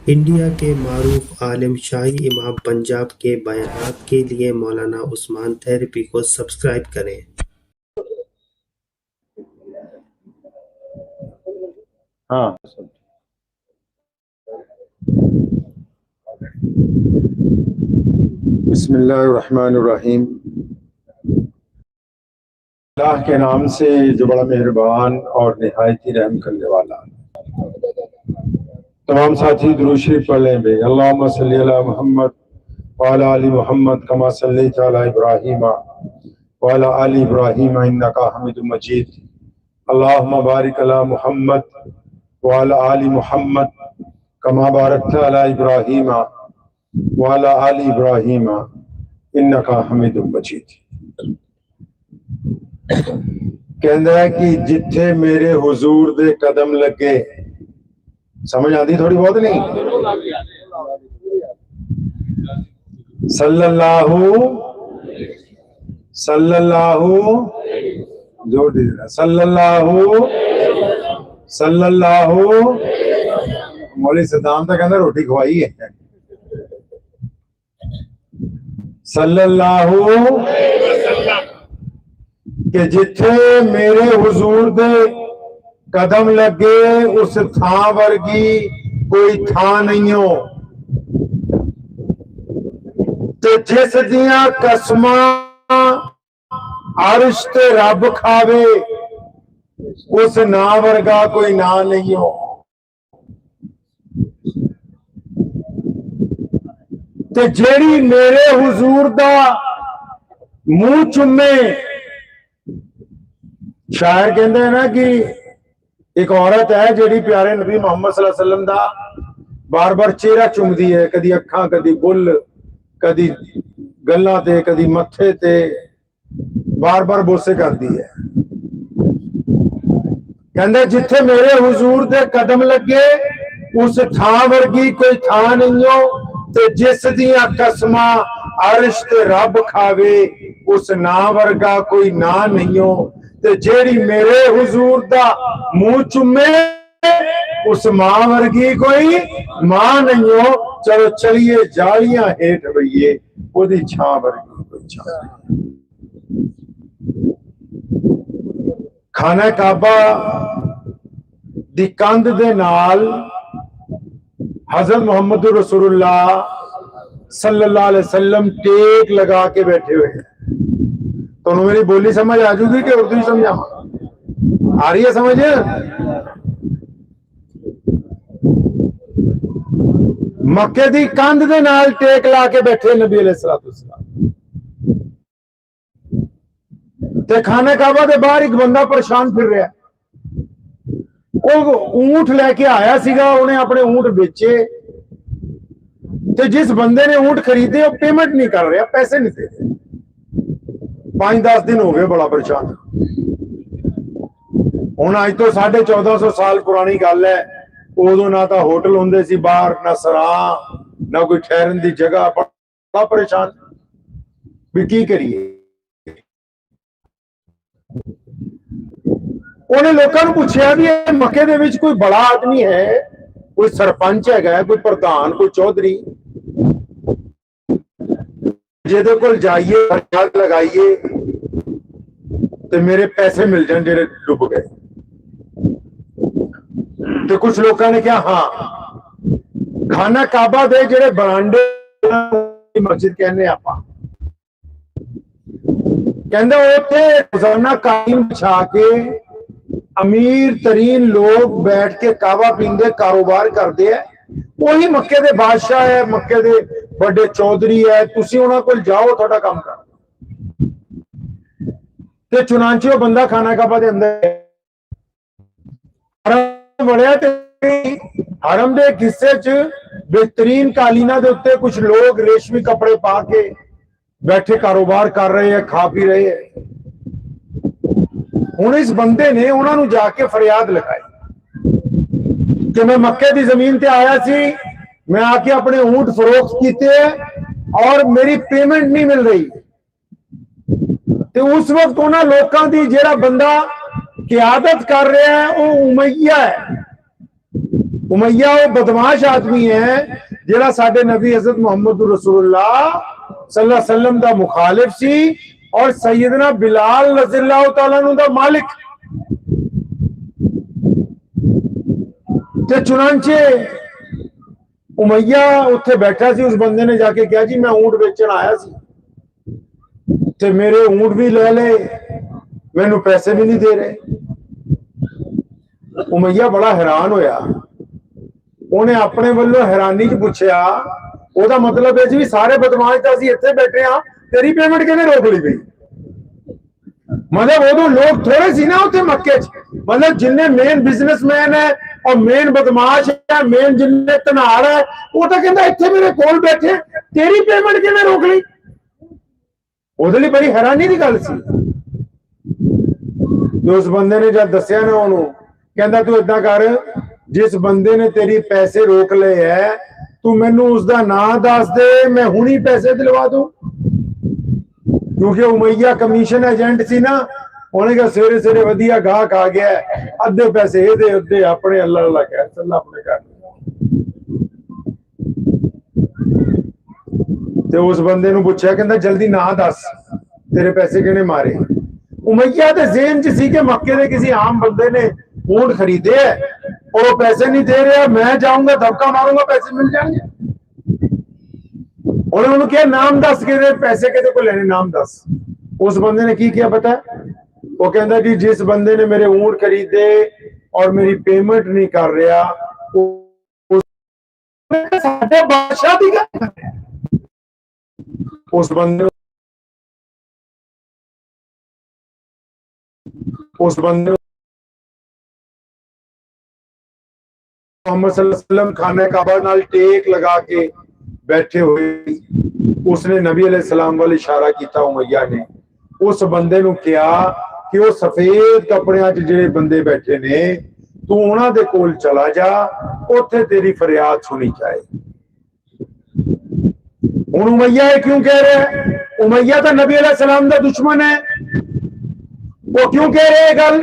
India کے معروف عالم شاہی امام پنجاب کے بیانات کے لیے مولانا عثمان تھیرپی کو سبسکرائب کریں۔ ہاں بسم اللہ الرحمن الرحیم۔ اللہ کے نام سے جو بڑا مہربان اور نہایت ہی رحم کرنے والا۔ تمام ساتھی درود شریف پڑھ لیں بے۔ اللہم صلی علی محمد وعلی آل محمد کما صلیت علی ابراہیم وعلی آل ابراہیم انکا حمید مجید۔ اللہم بارک علی محمد وعلی آل محمد کما بارکت علی ابراہیم وعلی آل ابراہیم انکا حمید مجید۔ کہندا ہے کہ جتھے میرے حضور دے قدم لگے، سمجھ آتی تھوڑی بہت نہیں؟ صلی اللہ جو صلی اللہ مولوی صدام تو کہنا روٹی کھوائی ہے۔ صلی اللہ کہ جتھے میرے حضور دے قدم لگے اس تھان ورگی کوئی تھان نہیں ہو، تے جس دیاں قسماں عرش تے رب کھاوے اس نا ورگا کوئی نا نہیں ہو۔ تے جیڑی میرے حضور دا منہ چومے، شاعر کہندے ہیں نا کہ ایک عورت ہے جیڑی پیارے نبی محمد صلی اللہ علیہ وسلم دا بار بار چہرہ چومدی ہے، کدی اکھاں، کدی بل، کدی گلاں تے، کدی متھے تے، بار بار بوسے کردی ہے۔ کہندے جتھے میرے حضور دے قدم لگے اس تھان ورگی کوئی تھان نہیں ہو، تے جس دیاں قسماں عرش تے رب کھاوے اس نا ورگا کوئی نا نہیں ہو، تے جیڑی میرے حضور دا منہ چومے اس ماں ورگی کوئی ماں نہیں ہو۔ چلو چلیے جالیاں ہیٹ بئیے وہ دی چھاں ورگی کوئی چھاں۔ خانہ کعبہ دی کندھ دے نال حضرت محمد رسول اللہ صلی اللہ علیہ وسلم ٹیک لگا کے بیٹھے ہوئے ہیں۔ تو انہوں میری بولی سمجھ آ جائے گی کہ اردو ہی سمجھا آ رہی ہے سمجھ؟ مکے دی کندھ دے نال ٹیک لا کے بیٹھے نبی علیہ السلام، تے خانہ کعبہ دے باہر ایک بندہ پریشان پھر رہا ہے۔ وہ اونٹ لے کے آیا سیگا، انہیں اپنے اونٹ بیچے، تے جس بندے نے اونٹ خریدے وہ پیمنٹ نہیں کر رہا، پیسے نہیں دے رہے۔ 5-10 دن ہو گئے، بڑا پریشان۔ ہن اج تو 1450 سال پرانی گل ہے، ادو نہ تو ہوٹل ہوندے سی باہر، نہ سراں، نہ کوئی ٹھہرن دی جگہ، بڑا پریشان بھی کی کریے۔ انہیں لوگوں نے پوچھا بھی مکے دے وچ کوئی بڑا آدمی ہے، کوئی سرپنچ ہے، کوئی پردھان، کوئی چودھری، جہدے کول جائیے فریاد لگائیے تو میرے پیسے مل جائیں جڑے ڈب گئے۔ تو کچھ لوگوں نے کہا ہاں خانہ کعبہ دے جڑے برانڈے مسجد کہنے آپ کہندے اوتھے روزانہ قائم بچھا کے امیر ترین لوگ بیٹھ کے کعبہ پیندے کاروبار کردے ہیں، وہی مکے دے بادشاہ ہے، مکے دے بڑے چودھری ہے، تسی انہاں کول جاؤ تھوڑا کام کر۔ تے چنانچہ وہ بندہ خانہ کعبہ دے اندر حرم بڑھیا، تے حرم دے حصے چ بہترین قالینہ دے اوتے کچھ لوگ ریشمی کپڑے پا کے بیٹھے کاروبار کر رہے ہیں، کھا پی رہے ہیں۔ ہن اس بندے نے انہاں نو جا کے فریاد لگائی کہ میں مکے دی زمین تے آیا سی، میں آ کے اپنے اونٹ فروخت کیتے ہیں اور میری پیمنٹ نہیں مل رہی۔ تے اس وقت انہاں لوکاں دی جڑا بندہ قیادت کر رہا ہے وہ امیہ ہے، امیہ وہ بدماش آدمی ہے جڑا ساڈے نبی حضرت محمد رسول اللہ صلی اللہ علیہ وسلم دا مخالف سی اور سیدنا بلال رضی اللہ تعالیٰ عنہ دا مالک. تے چنانچہ امیہ اتھے بیٹھا سی. اس بندے نے جا کے کہا جی میں اونٹ بیچن آیا سی تے میرے اونٹ بھی لے لے, مینوں پیسے بھی نہیں دے رہے. امیہ بڑا حیران ہویا. انہیں اپنے والوں حیرانی چ پوچھیا او دا مطلب ہے جی سارے بدماش تے اسی اتنے بیٹھے ہاں, تیری پیمنٹ کنے روک لی گئی؟ مطلب ادو لوگ تھوڑے سی نا اتنے مکے چ, مطلب جن مین بزنس مین ہے اور مین بدماش ہے, مین جن تنہاڑ ہے, وہ تو کہندا اتنے میرے کول بیٹھے تیری پیمنٹ کنے روک لی؟ وہ لیے بڑی حیرانی کی گل سی. جو اس بندے نے جب دسیا نا انہوں, کہندا تو اتنا کر, جس بندے نے تیری پیسے روک لے ہے تو مینوں اس دا نام دس دے, میں ہونی پیسے دلوا دوں. کیونکہ امیہ کمیشن ایجنٹ سی نا, انہیں کہا سویرے سویرے ودیا گاہ کھا گیا ہے, ادھے پیسے یہ دے ادھے اپنے, اللہ اللہ کہہ چل اپنے گھر. تے اس بندے نو پوچھا کہندا جلدی نہ دس تیرے پیسے کنے مارے. امیہ دے ذہن چ سی کہ مکے دے کسی عام بندے نے اونٹ خریدے ہے اور وہ پیسے نہیں دے رہا, میں جاؤں گا دھبکا ماروں گا پیسے مل جائیں گے. انہوں نے کیا نام دس کے پیسے کہتے کو لینے, نام دس. اس بندے نے کی کیا پتا ہے, وہ کہندا کہ جس بندے نے میرے اونٹ خریدے اور میری پیمنٹ نہیں کر رہا بادشاہ دی گل. اس بندے محمد صلی اللہ علیہ وسلم خانہ کعبہ نال ٹیک لگا کے بیٹھے ہوئے, اس نے نبی علیہ السلام والے اشارہ کیتا امیہ نے. اس بندے نو کیا کہ وہ سفید کپڑیاں چ جڑے بندے بیٹھے نے تو انہاں دے کول چلا جا, اوتھے تیری فریاد سنی جائے. ہن امیہ کیوں کہہ رہے ہیں, امیہ تو نبی علیہ السلام دا دشمن ہے. وہ کیوں کہہ رہے ہیں گل,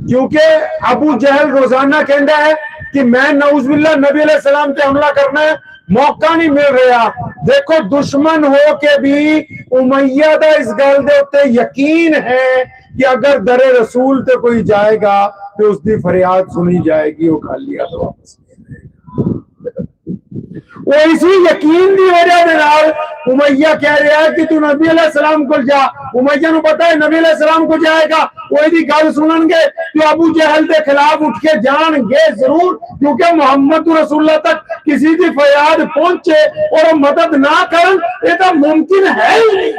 کیونکہ ابو جہل روزانہ کہندا ہے کہ میں نعوذ باللہ نبی علیہ السلام پہ حملہ کرنا ہے, موقع نہیں مل رہا. دیکھو دشمن ہو کے بھی امیہ دا اس گل دے اوتے یقین ہے کہ اگر در رسول تے کوئی جائے گا تو اس دی فریاد سنی جائے گی, وہ خالی ہاتھ واپس نہیں آئے گا. وہ اسی یقین دی وجہ دے نال امیہ کہہ رہا ہے کہ تو نبی علیہ السلام کو جا. امیہ نو پتا ہے نبی علیہ السلام کو جائے گا, وہ دی گل سنن گے تو ابو جہل دے خلاف اٹھ کے جان گے ضرور, کیونکہ محمد رسول اللہ تک کسی دی فریاد پہنچے اور مدد نہ کرن یہ تو ممکن ہے ہی نہیں.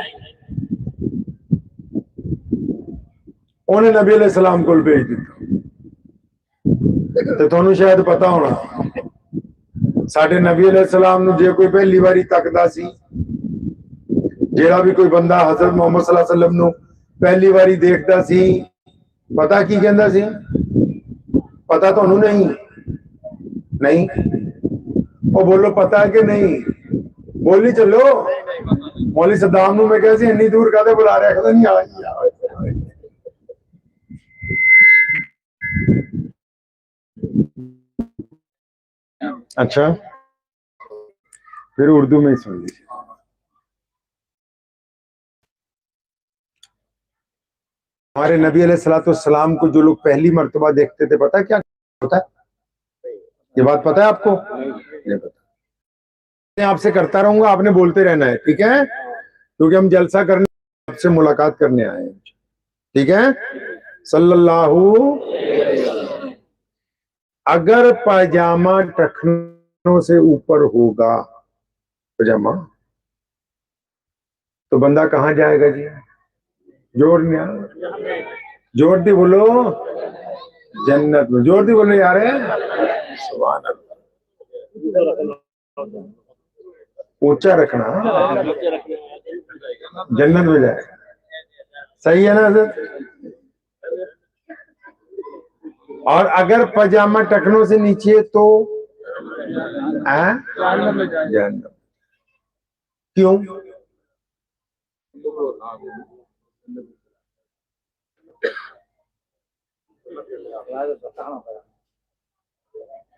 انہیں نبی علیہ السلام کو بھیج دیتا. تو تھانوں شاید پتا ہونا ساڈے نبی علیہ السلام نو جے کوئی پہلی باری تکدا سی, جیڑا بھی کوئی بندہ حضرت محمد صلی اللہ علیہ وسلم نو پہلی باری دیکھتا سی, پتا کی کہندا سی؟ پتا تو نہیں نہیں وہ بولو پتا ہے کہ نہیں, بولی چلو. مولوی صدام نو میں کہا سی انی دور کدے بلا رہا, کہتا نہیں آ. اچھا پھر اردو میں ہی سن لیجیے. ہمارے نبی علیہ الصلوۃ والسلام کو جو لوگ پہلی مرتبہ دیکھتے تھے پتا کیا ہوتا ہے؟ یہ بات پتا ہے آپ کو؟ نہیں پتا. میں آپ سے کرتا رہوں گا, آپ نے بولتے رہنا ہے, ٹھیک ہے؟ کیونکہ ہم جلسہ کرنے آپ سے ملاقات کرنے آئے ہیں, ٹھیک ہے؟ صلی اللہ. اگر پاجامہ ٹخنوں سے اوپر ہوگا, پاجامہ تو بندہ کہاں جائے گا جی؟ جوڑ دی بولو جنت میں, جوڑ دی بولو یار, سبحان اللہ. اونچا رکھنا جنت میں جائے گا, صحیح ہے نا حضرت؟ اور اگر پاجامہ ٹخنوں سے نیچے تو جہنم. کیوں؟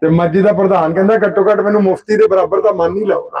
ਤੇ ਮਸਜਿਦ ਦਾ ਪ੍ਰਧਾਨ ਕਹਿੰਦਾ ਘੱਟੋ ਘੱਟ ਮੈਨੂੰ ਮੁਫਤੀ ਦੇ ਬਰਾਬਰ ਦਾ ਮੰਨ ਹੀ ਲਓ ਨਾ।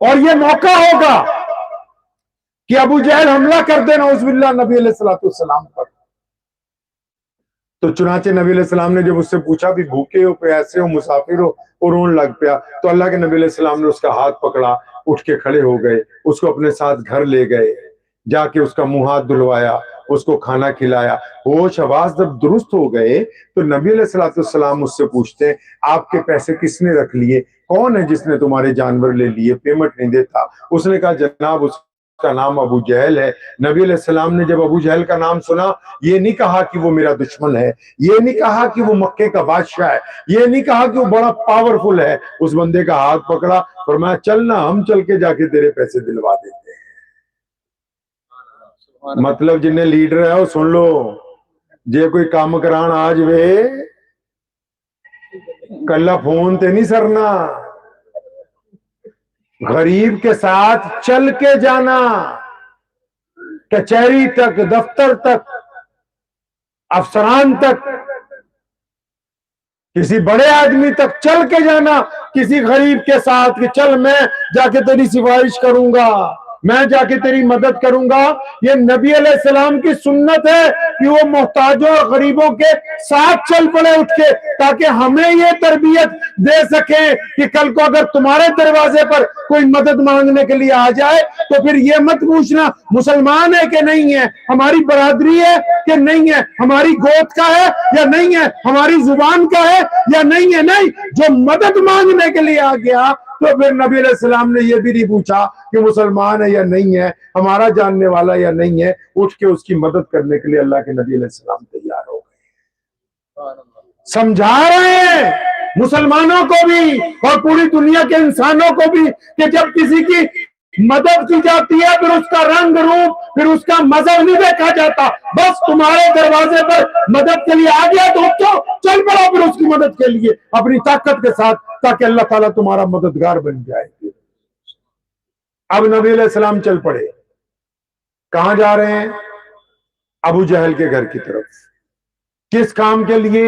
اور یہ موقع ہوگا کہ ابو جہل حملہ کر دے نعوذ باللہ نبی علیہ السلام پر. تو چنانچہ نبی علیہ السلام نے جب اس سے پوچھا بھی بھوکے ہو پیاسے ہو مسافر ہو اور رون لگ پیا, تو اللہ کے نبی علیہ السلام نے اس کا ہاتھ پکڑا, اٹھ کے کھڑے ہو گئے, اس کو اپنے ساتھ گھر لے گئے, جا کے اس کا منہ ہاتھ دھلوایا, اس کو کھانا کھلایا. ہوش حواس جب درست ہو گئے تو نبی علیہ السلام اس سے پوچھتے ہیں آپ کے پیسے کس نے رکھ لیے, کون ہے جس نے تمہارے جانور لے لیے, پیمنٹ نہیں دیتا؟ اس نے کہا جناب اس کا نام ابو جہل ہے. نبی علیہ السلام نے جب ابو جہل کا نام سنا, یہ نہیں کہا کہ وہ میرا دشمن ہے, یہ نہیں کہا کہ وہ مکے کا بادشاہ ہے, یہ نہیں کہا کہ وہ بڑا پاورفل ہے. اس بندے کا ہاتھ پکڑا, فرمایا چلنا ہم چل کے جا کے تیرے پیسے دلوا دیتے ہیں. مطلب جنہیں لیڈر ہے وہ سن لو, جے کوئی کام کران آج وے کلا فون تے نہیں سرنا, غریب کے ساتھ چل کے جانا, کچہری تک, دفتر تک, افسران تک, کسی بڑے آدمی تک چل کے جانا کسی غریب کے ساتھ کہ چل میں جا کے تیری سفارش کروں گا, میں جا کے تیری مدد کروں گا. یہ نبی علیہ السلام کی سنت ہے کہ وہ محتاجوں اور غریبوں کے ساتھ چل پڑے اٹھ کے, تاکہ ہمیں یہ تربیت دے سکیں کہ کل کو اگر تمہارے دروازے پر کوئی مدد مانگنے کے لیے آ جائے تو پھر یہ مت پوچھنا مسلمان ہے کہ نہیں ہے, ہماری برادری ہے کہ نہیں ہے, ہماری گوت کا ہے یا نہیں ہے, ہماری زبان کا ہے یا نہیں ہے. نہیں, جو مدد مانگنے کے لیے آ گیا تو پھر نبی علیہ السلام نے یہ بھی نہیں پوچھا کہ مسلمان ہے یا نہیں ہے, ہمارا جاننے والا یا نہیں ہے, اٹھ کے اس کی مدد کرنے کے لیے اللہ کے نبی علیہ السلام تیار ہو گئے. سمجھا رہے ہیں مسلمانوں کو بھی اور پوری دنیا کے انسانوں کو بھی کہ جب کسی کی مدد کی جاتی ہے پھر اس کا رنگ روپ, پھر اس کا مذہب نہیں دیکھا جاتا. بس تمہارے دروازے پر مدد کے لیے آ گیا تو چل پڑو پھر اس کی مدد کے لیے اپنی طاقت کے ساتھ, تاکہ اللہ تعالیٰ تمہارا مددگار بن جائے. اب نبی علیہ السلام چل پڑے. کہاں جا رہے ہیں؟ ابو جہل کے گھر کی طرف. کس کام کے لیے؟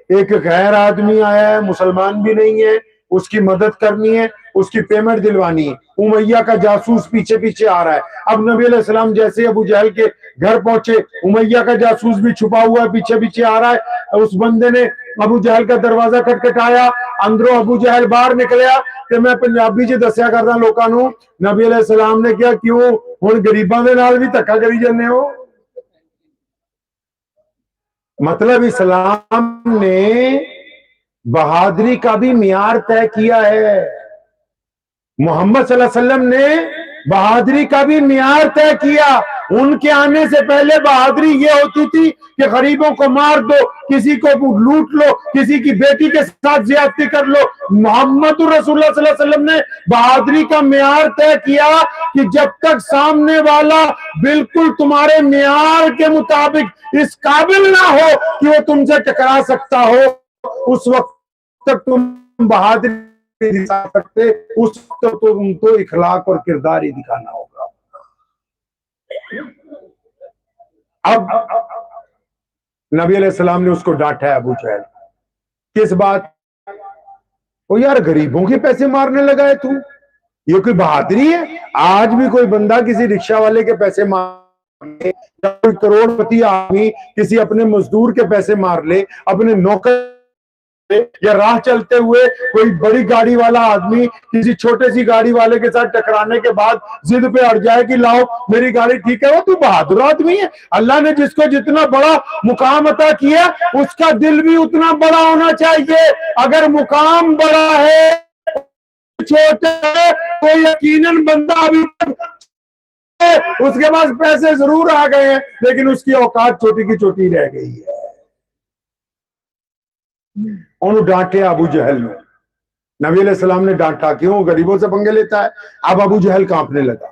ایک غیر آدمی آیا ہے, مسلمان بھی نہیں ہے, اس کی مدد کرنی ہے, اس کی پیمنٹ دلوانی ہے. امیہ کا جاسوس پیچھے پیچھے آ رہا ہے. اب نبی علیہ السلام جیسے ابو جہل کے گھر پہنچے, امیہ کا جاسوس بھی چھپا ہوا ہے, پیچھے پیچھے آ رہا ہے. اس بندے نے ابو جہل کا دروازہ کھٹکھٹایا, اندروں ابو جہل باہر نکلیا کہ میں پنجابی چ دسیا کردا لوکاں نوں. نبی علیہ السلام نے کیا کیوں ہن غریباں دے نال بھی دھکا کری جاندے ہو؟ مطلب اسلام نے بہادری کا بھی معیار طے کیا ہے. محمد صلی اللہ علیہ وسلم نے بہادری کا بھی معیار طے کیا. ان کے آنے سے پہلے بہادری یہ ہوتی تھی کہ غریبوں کو مار دو, کسی کو لوٹ لو, کسی کی بیٹی کے ساتھ زیادتی کر لو. محمد رسول اللہ صلی اللہ علیہ وسلم نے بہادری کا معیار طے کیا کہ جب تک سامنے والا بالکل تمہارے معیار کے مطابق اس قابل نہ ہو کہ وہ تم سے ٹکرا سکتا ہو, اس وقت تک تم بہادری دکھا سکتے, اس وقت تم تو اخلاق اور کردار ہی دکھانا ہوگا. اب نبی علیہ السلام نے اس کو ڈانٹا ہے ابو جہل. کس بات؟ وہ یار غریبوں کے پیسے مارنے لگا ہے تو, یہ کوئی بہادری ہے؟ آج بھی کوئی بندہ کسی رکشہ والے کے پیسے مار لے, کوئی کروڑ پتی آدمی کسی اپنے مزدور کے پیسے مار لے, اپنے نوکر, یا راہ چلتے ہوئے کوئی بڑی گاڑی والا آدمی کسی چھوٹے سی گاڑی والے کے ساتھ ٹکرانے کے بعد ضد پہ اڑ جائے کہ لاؤ میری گاڑی ٹھیک ہے, وہ تو بہادر آدمی ہے. اللہ نے جس کو جتنا بڑا مقام عطا کیا اس کا دل بھی اتنا بڑا ہونا چاہیے. اگر مقام بڑا ہے چھوٹا ہے تو یقیناً بندہ ابھی اس کے پاس پیسے ضرور آ گئے ہیں لیکن اس کی اوقات چھوٹی کی چھوٹی رہ گئی ہے. انہوں ڈانٹے ابو جہل نے. نبی علیہ السلام نے ڈانٹا, کیوں غریبوں سے پنگے لیتا ہے؟ اب ابو جہل کانپنے لگا.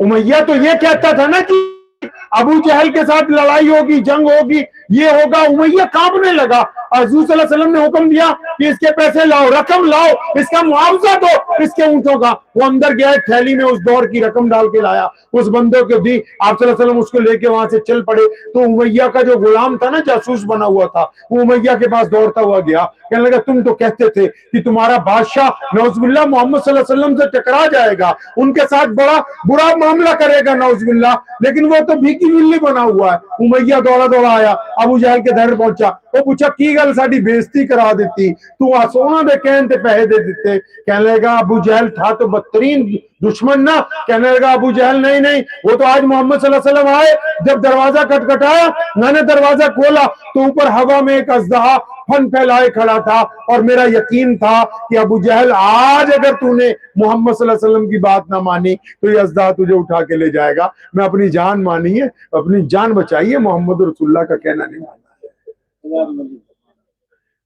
امیہ تو یہ کہتا تھا نا کہ ابو جہل کے ساتھ لڑائی ہوگی, جنگ ہوگی, یہ ہوگا، امیہ کانپنے لگا۔ حضور صلی اللہ علیہ وسلم نے حکم دیا کہ اس کے پیسے لاؤ، رقم لاؤ، اس کا معاوضہ دو اس کے اونٹوں کا۔ وہ اندر گیا، ایک تھیلی میں اس دور کی رقم ڈال کے لایا، اس بندے کو دی، آپ صلی اللہ علیہ وسلم اس کو لے کے وہاں سے چل پڑے۔ تو امیہ کا جو غلام تھا نا، جاسوس بنا ہوا تھا، وہ امیہ کے پاس دوڑتا ہوا گیا، کہنے لگا تم تو کہتے تھے کہ تمہارا بادشاہ نعوذ باللہ محمد صلی اللہ علیہ وسلم سے ٹکرا جائے گا، ان کے ساتھ بڑا برا معاملہ کرے گا نعوذ باللہ، لیکن وہ تو بھیکی بلی بنا ہوا ہے۔ امیہ دوڑا دوڑا آیا، ابو جہل کے گھر پہنچا، وہ پوچھا کی گل ساڈی بےزتی کرا دیتی، تو سونا دے کہن تے پیسے دے دیتے۔ کہنے لگا ابو جہل تھا تو بدترین دشمن نہ، کہنے لگا ابو جہل نہیں نہیں، وہ تو آج محمد صلی اللہ علیہ وسلم آئے، جب دروازہ کھٹکھٹایا میں نے دروازہ کھولا تو اوپر ہوا میں ایک اژدہا پھن پھیلائے کھڑا تھا، اور میرا یقین تھا کہ ابو جہل آج اگر تو نے محمد صلی اللہ علیہ وسلم کی بات نہ مانی تو یہ اژدہا تجھے اٹھا کے لے جائے گا۔ میں اپنی جان مانی ہے، اپنی جان بچائی ہے، محمد رسول اللہ کا کہنا نہیں مانا۔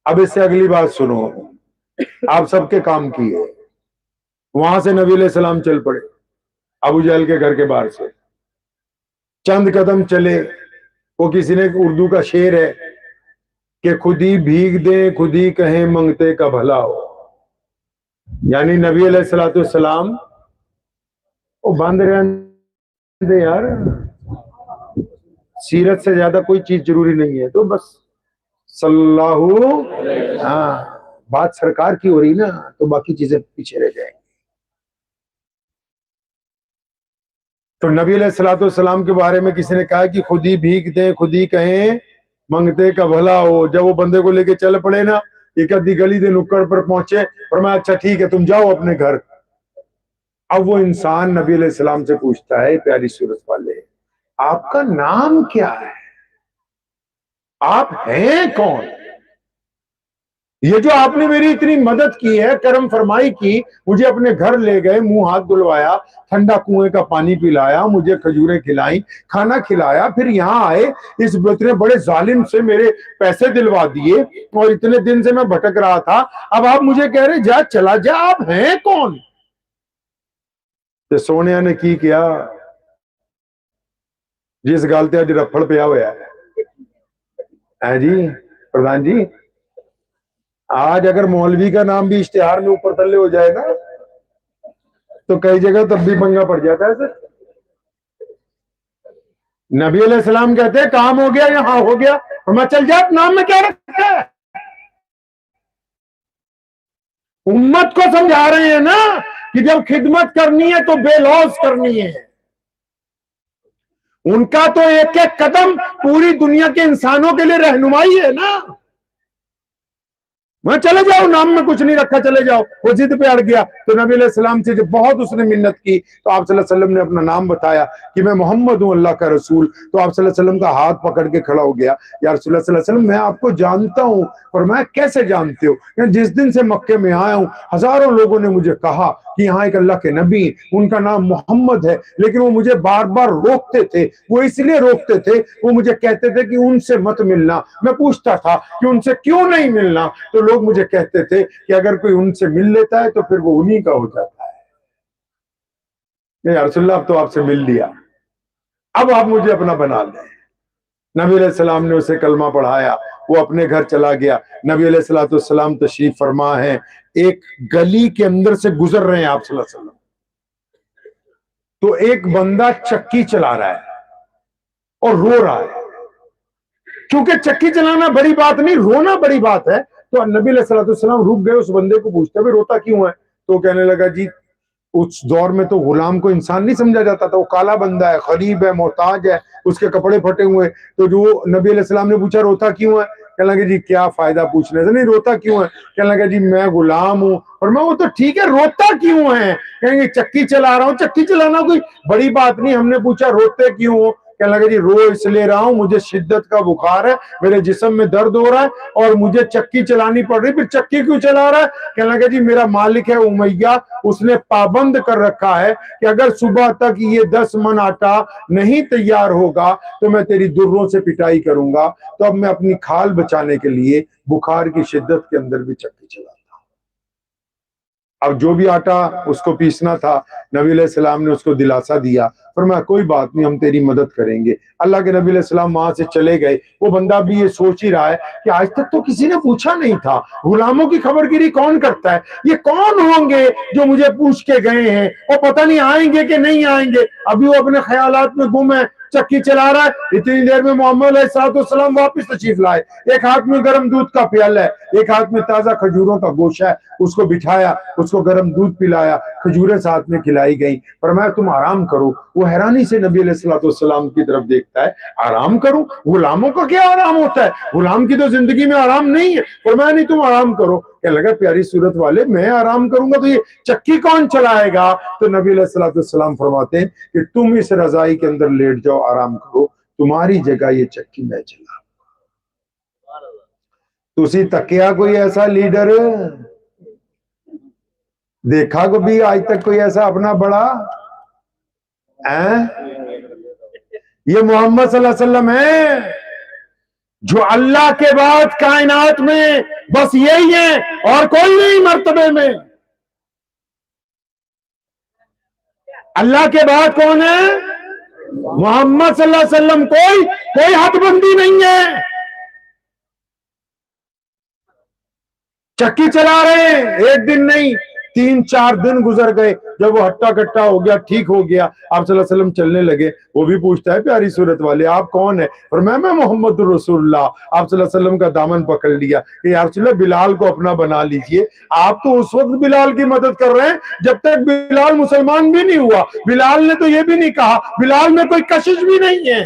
اب اس سے اگلی بات سنو، آپ سب کے کام کی ہے۔ وہاں سے نبی علیہ السلام چل پڑے ابو جہل کے گھر کے باہر سے، چند قدم چلے، وہ کسی نے اردو کا شعر ہے کہ خود ہی بھیگ دیں خود ہی کہیں منگتے کا بھلا ہو، یعنی نبی علیہ السلام وہ بند رہنے دے یار، سیرت سے زیادہ کوئی چیز ضروری نہیں ہے، تو بس صلی اللہ، ہاں بات سرکار کی ہو رہی نا تو باقی چیزیں پیچھے رہ جائیں گی۔ تو نبی علیہ السلام کے بارے میں کسی نے کہا کہ خود ہی بھیگ دیں خود ہی کہیں منگتے کا بھلا ہو۔ جب وہ بندے کو لے کے چل پڑے نا، ایک ادھی گلی دے نکڑ پر پہنچے، فرمایا اچھا ٹھیک ہے تم جاؤ اپنے گھر۔ اب وہ انسان نبی علیہ السلام سے پوچھتا ہے، پیاری صورت والے آپ کا نام کیا ہے، آپ ہیں کون؟ یہ جو آپ نے میری اتنی مدد کی ہے، کرم فرمائی کی، مجھے اپنے گھر لے گئے، منہ ہاتھ دھلوایا، ٹھنڈا کنویں کا پانی پلایا، مجھے کھجوریں کھلائیں، کھانا کھلایا، پھر یہاں آئے، اس اتنے بڑے ظالم سے میرے پیسے دلوا دیے، اور اتنے دن سے میں بھٹک رہا تھا، اب آپ مجھے کہہ رہے جا چلا جا، آپ ہیں کون؟ سونیا نے کی کیا، جس گالتے اج رفڑ پیا ہوا ہے جی پردھان جی، آج اگر مولوی کا نام بھی اشتہار میں اوپر تلے ہو جائے نا تو کئی جگہ تب بھی پنگا پڑ جاتا ہے سر۔ نبی علیہ السلام کہتے ہیں کام ہو گیا، یہاں ہو گیا، اور میں چل جات، نام میں کیا رکھا ہے؟ امت کو سمجھا رہے ہیں نا کہ جب خدمت کرنی ہے تو بے لوث کرنی ہے۔ ان کا تو ایک ایک قدم پوری دنیا کے انسانوں کے لیے رہنمائی ہے نا۔ میں چلے جاؤ، نام میں کچھ نہیں رکھا، چلے جاؤ، وہ ضد پہ اڑ گیا۔ تو نبی علیہ السلام سے جب بہت اس نے منت کی تو آپ صلی اللہ علیہ وسلم نے اپنا نام بتایا کہ میں محمد ہوں، اللہ کا رسول۔ تو آپ صلی اللہ علیہ وسلم کا ہاتھ پکڑ کے کھڑا ہو گیا، یا رسول اللہ صلی اللہ علیہ وسلم میں آپ کو جانتا ہوں۔ اور میں کیسے جانتے ہو؟ کہ جس دن سے مکے میں آیا ہوں ہزاروں لوگوں نے مجھے کہا کہ یہاں ایک اللہ کے نبی، ان کا نام محمد ہے، لیکن وہ مجھے بار بار روکتے تھے۔ وہ اس لیے روکتے تھے، وہ مجھے کہتے تھے کہ ان سے مت ملنا۔ میں پوچھتا تھا کہ ان سے کیوں نہیں ملنا، تو لوگ مجھے کہتے تھے کہ اگر کوئی ان سے مل لیتا ہے تو پھر وہ انہی کا ہو جاتا ہے۔ یا رسول اللہ اب تو آپ سے مل لیا، اب آپ مجھے اپنا بنا لیں۔ نبی علیہ السلام نے اسے کلمہ پڑھایا، وہ اپنے گھر چلا گیا۔ نبی علیہ السلام تشریف فرما ہے، ایک گلی کے اندر سے گزر رہے ہیں آپ صلی اللہ علیہ وسلم، تو ایک بندہ چکی چلا رہا ہے اور رو رہا ہے۔ کیونکہ چکی چلانا بڑی بات نہیں، رونا بڑی بات ہے، تو نبی علیہ السلام رک گئے، اس بندے کو پوچھتے بھی روتا کیوں ہے؟ تو کہنے لگا جی اس دور میں تو غلام کو انسان نہیں سمجھا جاتا تھا، وہ کالا بندہ ہے، غریب ہے، محتاج ہے، اس کے کپڑے پھٹے ہوئے۔ تو جو نبی علیہ السلام نے پوچھا روتا کیوں ہے؟ کہنے لگا جی کیا فائدہ پوچھنے سے، نہیں روتا کیوں ہے؟ کہنے لگا جی میں غلام ہوں۔ اور میں وہ تو ٹھیک ہے، روتا کیوں ہے؟ کہیں گے چکی چلا رہا ہوں، چکی چلانا کوئی بڑی بات نہیں، ہم نے پوچھا روتے کیوں ہو؟ کہنے لگا جی رو اس لیے رہا ہوں، مجھے شدت کا بخار ہے، میرے جسم میں درد ہو رہا ہے اور مجھے چکی چلانی پڑ رہی۔ پھر چکی کیوں چلا رہا ہے؟ کہنے لگا جی میرا مالک ہے امیہ، اس نے پابند کر رکھا ہے کہ اگر صبح تک یہ 10 من آٹا نہیں تیار ہوگا تو میں تیری دروں سے پٹائی کروں گا۔ تو اب میں اپنی کھال بچانے کے لیے بخار کی شدت کے اندر بھی چکی چلاتا ہوں۔ اب جو بھی آٹا اس کو پیسنا تھا نبی علیہ السلام نے اس کو دلاسا دیا، فرمایا کوئی بات نہیں، ہم تیری مدد کریں گے۔ اللہ کے نبی علیہ السلام وہاں سے چلے گئے۔ وہ بندہ بھی یہ سوچ ہی رہا ہے کہ آج تک تو کسی نے پوچھا نہیں تھا، غلاموں کی خبر گیری کون کرتا ہے، یہ کون ہوں گے جو مجھے پوچھ کے گئے ہیں، اور پتہ نہیں آئیں گے کہ نہیں آئیں گے۔ ابھی وہ اپنے خیالات میں گم ہے، چکی چلا رہا ہے، اتنی دیر میں محمد علیہ السلام واپس تشریف لائے۔ ایک ہاتھ میں گرم دودھ کا پیالہ ہے، ایک ہاتھ میں تازہ کھجوروں کا گوشہ ہے، اس کو بٹھایا، اس کو گرم دودھ پلایا، کھجوریں ساتھ میں کھلائی گئیں، فرمایا تم آرام کرو۔ وہ حیرانی سے نبی علیہ السلام کی طرف دیکھتا ہے، آرام کروں؟ غلاموں کا کیا آرام ہوتا ہے؟ غلام کی تو زندگی میں آرام نہیں ہے۔ فرمایا نہیں، تم آرام کرو۔ کہنے لگا پیاری صورت والے، میں آرام کروں گا تو یہ چکی کون چلائے گا؟ تو نبی علیہ السلام فرماتے ہیں کہ تم اس رضائی کے اندر لیٹ جاؤ، آرام کرو، تمہاری جگہ یہ چکی میں چلا۔ تسی تکیا کوئی ایسا لیڈر دیکھا کو بھی آج تک کوئی ایسا اپنا بڑا؟ یہ محمد صلی اللہ علیہ وسلم ہے جو اللہ کے بعد کائنات میں بس یہی ہے اور کوئی نہیں مرتبے میں۔ اللہ کے بعد کون ہے؟ محمد صلی اللہ علیہ وسلم۔ کوئی حد بندی نہیں ہے۔ چکی چلا رہے ہیں، ایک دن نہیں 3-4 دن گزر گئے۔ جب وہ ہٹا کٹا ہو گیا، ٹھیک ہو گیا، آپ صلی اللہ علیہ وسلم چلنے لگے۔ وہ بھی پوچھتا ہے پیاری صورت والے آپ کون ہیں؟ اور میں محمد الرسول اللہ۔ آپ صلی اللہ علیہ وسلم کا دامن پکڑ لیا کہ یا رسول اللہ بلال کو اپنا بنا لیجئے۔ آپ تو اس وقت بلال کی مدد کر رہے ہیں جب تک بلال مسلمان بھی نہیں ہوا۔ بلال نے تو یہ بھی نہیں کہا، بلال میں کوئی کشش بھی نہیں ہے۔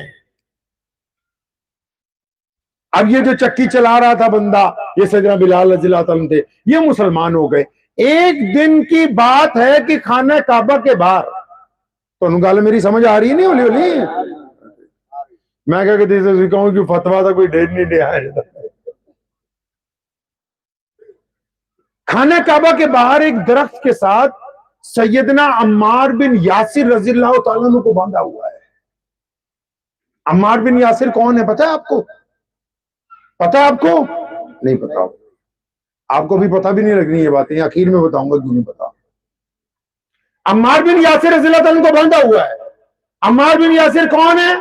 اب یہ جو چکی چلا رہا تھا بندہ، یہ سیدنا بلال رضی اللہ تعالیٰ تھے، یہ مسلمان ہو گئے۔ ایک دن کی بات ہے کہ خانہ کعبہ کے باہر، تو انہوں گالے میری سمجھ آ رہی نہیں ہولی میں کہا کہ تیسے کہوں کہ فتوہ تھا کوئی ڈیٹ نہیں دے آئے۔ خانہ کعبہ کے باہر ایک درخت کے ساتھ سیدنا عمار بن یاسر رضی اللہ تعالیٰ عنہ کو باندھا ہوا ہے۔ عمار بن یاسر کون ہے پتہ ہے آپ کو؟ پتہ آپ کو؟ نہیں پتا، آپ کو بھی پتہ بھی نہیں لگنی یہ باتیں، آخر میں بتاؤں گا کیوں نہیں پتا۔ عمار بن یاسر رضی اللہ تعالیٰ کو باندھا ہوا ہے۔ عمار بن یاسر کون ہے؟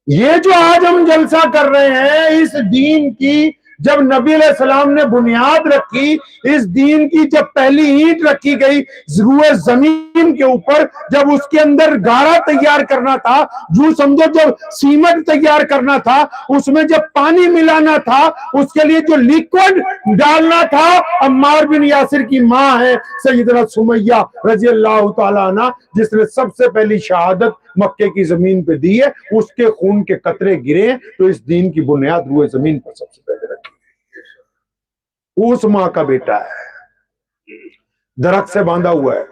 یہ جو آج ہم جلسہ کر رہے ہیں، اس دین کی جب نبی علیہ السلام نے بنیاد رکھی، اس دین کی جب پہلی اینٹ رکھی گئی روئے زمین کے اوپر، جب اس کے اندر گارا تیار کرنا تھا، جو سمجھو جب سیمنٹ تیار کرنا تھا، اس میں جب پانی ملانا تھا، اس کے لیے جو لیکوڈ ڈالنا تھا، عمار بن یاسر کی ماں ہے سیدنا سمیہ رضی اللہ تعالیٰ عنہ، جس نے سب سے پہلی شہادت مکے کی زمین پہ دی ہے، اس کے خون کے قطرے گرے ہیں، تو اس دین کی بنیاد روئے زمین پر سب سے پہلے رکھی۔ اس ماں کا بیٹا ہے، درخت سے باندھا ہوا ہے۔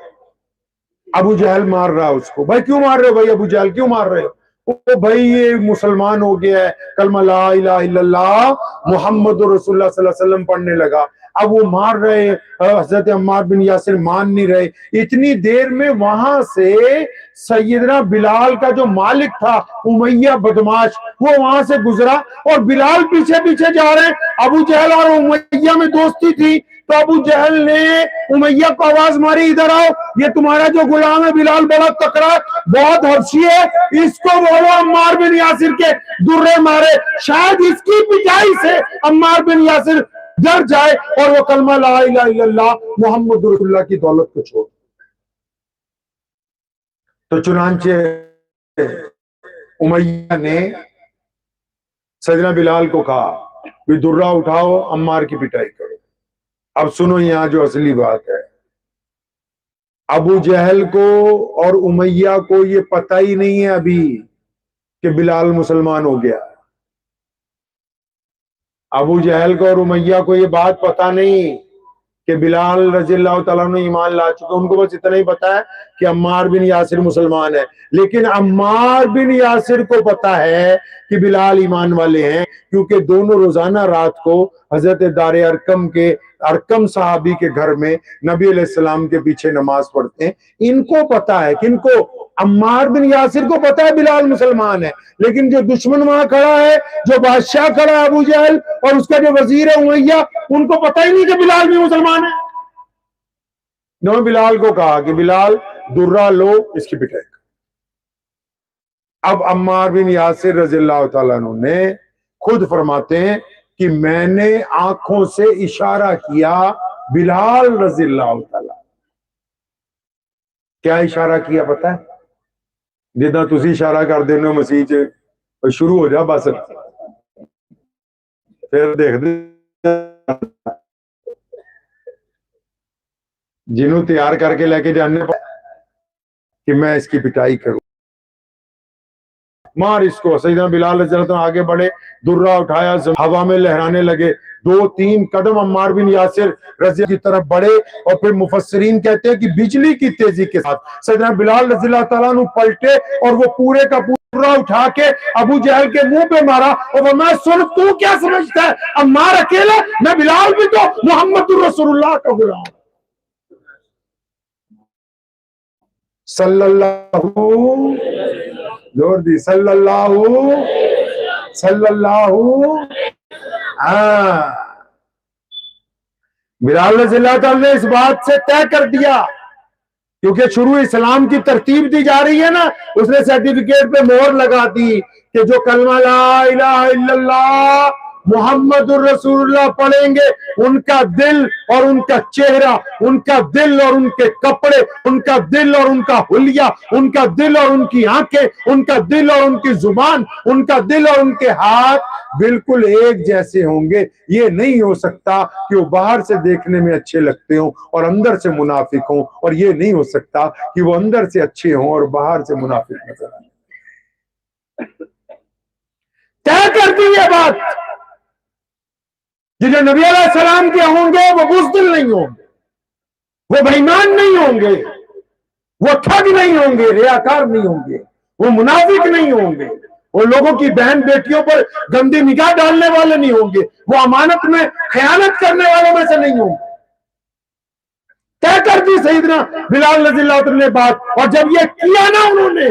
ابو جہل مار رہا ہے اس کو۔ بھائی کیوں مار رہے ہو؟ بھائی ابو جہل کیوں مار رہے ہو؟ وہ بھائی یہ مسلمان ہو گیا ہے، کلمہ لا الہ الا اللہ محمد رسول اللہ صلی اللہ علیہ وسلم پڑھنے لگا۔ اب وہ مار رہے، حضرت عمار بن یاسر مان نہیں رہے۔ اتنی دیر میں وہاں سے سیدنا بلال کا جو مالک تھا امیہ بدماش، وہ وہاں سے گزرا اور بلال پیچھے پیچھے جا رہے ہیں۔ ابو جہل اور امیہ میں دوستی تھی، تو ابو جہل نے امیہ کو آواز ماری ادھر آؤ، یہ تمہارا جو غلام ہے بلال بڑا تکڑا بہت حبشی ہے، اس کو بولو عمار بن یاسر کے درے مارے، شاید اس کی پٹائی سے عمار بن یاسر ڈر جائے اور وہ کلمہ لا الہ الا اللہ محمد رسول اللہ کی دولت کو چھوڑ۔ تو چنانچہ امیہ نے سیدنا بلال کو کہا کہ درہ اٹھاؤ، عمار کی پٹائی کرو۔ اب سنو یہاں جو اصلی بات ہے، ابو جہل کو اور امیہ کو یہ پتہ ہی نہیں ہے ابھی کہ بلال مسلمان ہو گیا۔ ابو جہل کو اور امیہ کو یہ بات پتہ نہیں کہ بلال رضی اللہ تعالیٰ عنہ ایمان لا چکے، ان کو بس اتنا ہی پتا ہے کہ عمار بن یاسر مسلمان ہے۔ لیکن عمار بن یاسر کو پتا ہے کہ بلال ایمان والے ہیں، کیونکہ دونوں روزانہ رات کو حضرت دار ارقم کے ارقم صحابی کے گھر میں نبی علیہ السلام کے پیچھے نماز پڑھتے ہیں۔ ان کو پتا ہے، کن کو؟ عمار بن یاسر کو پتا ہے بلال مسلمان ہے، لیکن جو دشمن وہاں کھڑا ہے، جو بادشاہ کھڑا ہے ابو جہل، اور اس کا جو وزیر ہے امیہ، ان کو پتا ہی نہیں کہ بلال بھی مسلمان ہے۔ انہوں نے بلال کو کہا کہ بلال درہ لو، اس کی پٹائی کرو۔ اب عمار بن یاسر رضی اللہ تعالیٰ عنہ نے خود فرماتے ہیں کہ میں نے آنکھوں سے اشارہ کیا بلال رضی اللہ تعالیٰ۔ کیا اشارہ کیا پتہ ہے؟ جتنا تسی اشارہ کر دینا مسیح چ شروع ہو جا بس پھر دیکھ دے جنہوں تیار کر کے لے کے جانے کہ میں اس کی پٹائی کروں، مار اس کو۔ سیدنا بلال رضی اللہ عنہ آگے بڑھے، درہ اٹھایا، ہوا میں لہرانے لگے، 2-3 قدم عمار بن یاسر رضی اللہ کی طرف بڑھے، اور پھر مفسرین کہتے ہیں کہ بجلی کی تیزی کے ساتھ سیدنا بلال رضی اللہ تعالیٰ عنہ پلٹے اور وہ پورے کا پورا اٹھا کے ابو جہل کے منہ پہ مارا، اور میں سن تو کیا سمجھتا ہے عمار اکیلا؟ میں بلال بھی تو محمد رسول اللہ کا غلام صلی اللہ صلی اللہ بلال رضی اللہ تعالیٰ نے اس بات سے طے کر دیا، کیونکہ شروع اسلام کی ترتیب دی جا رہی ہے نا، اس نے سرٹیفکیٹ پہ مہر لگا دی کہ جو کلمہ لا الہ الا اللہ محمد الرسول اللہ پڑھیں گے، ان کا دل اور ان کا چہرہ، ان کا دل اور ان کے کپڑے، ان کا دل اور ان کا حلیہ، ان کا دل اور ان کی آنکھیں، ان کا دل اور ان کی زبان، ان کا دل اور ان کے ہاتھ بالکل ایک جیسے ہوں گے۔ یہ نہیں ہو سکتا کہ وہ باہر سے دیکھنے میں اچھے لگتے ہوں اور اندر سے منافق ہوں، اور یہ نہیں ہو سکتا کہ وہ اندر سے اچھے ہوں اور باہر سے منافق نظر آئیں۔ طے کر دی یہ بات کہ جو نبی علیہ السلام کے ہوں گے وہ بزدل نہیں ہوں گے، وہ بے ایمان نہیں ہوں گے، وہ ٹھگ نہیں ہوں گے، ریاکار نہیں ہوں گے، وہ منافق نہیں ہوں گے، وہ لوگوں کی بہن بیٹیوں پر گندی نگاہ ڈالنے والے نہیں ہوں گے، وہ امانت میں خیانت کرنے والوں میں سے نہیں ہوں گے۔ طے کر دی سیدنا بلال رضی اللہ عنہ نے بات، اور جب یہ کیا نا انہوں نے،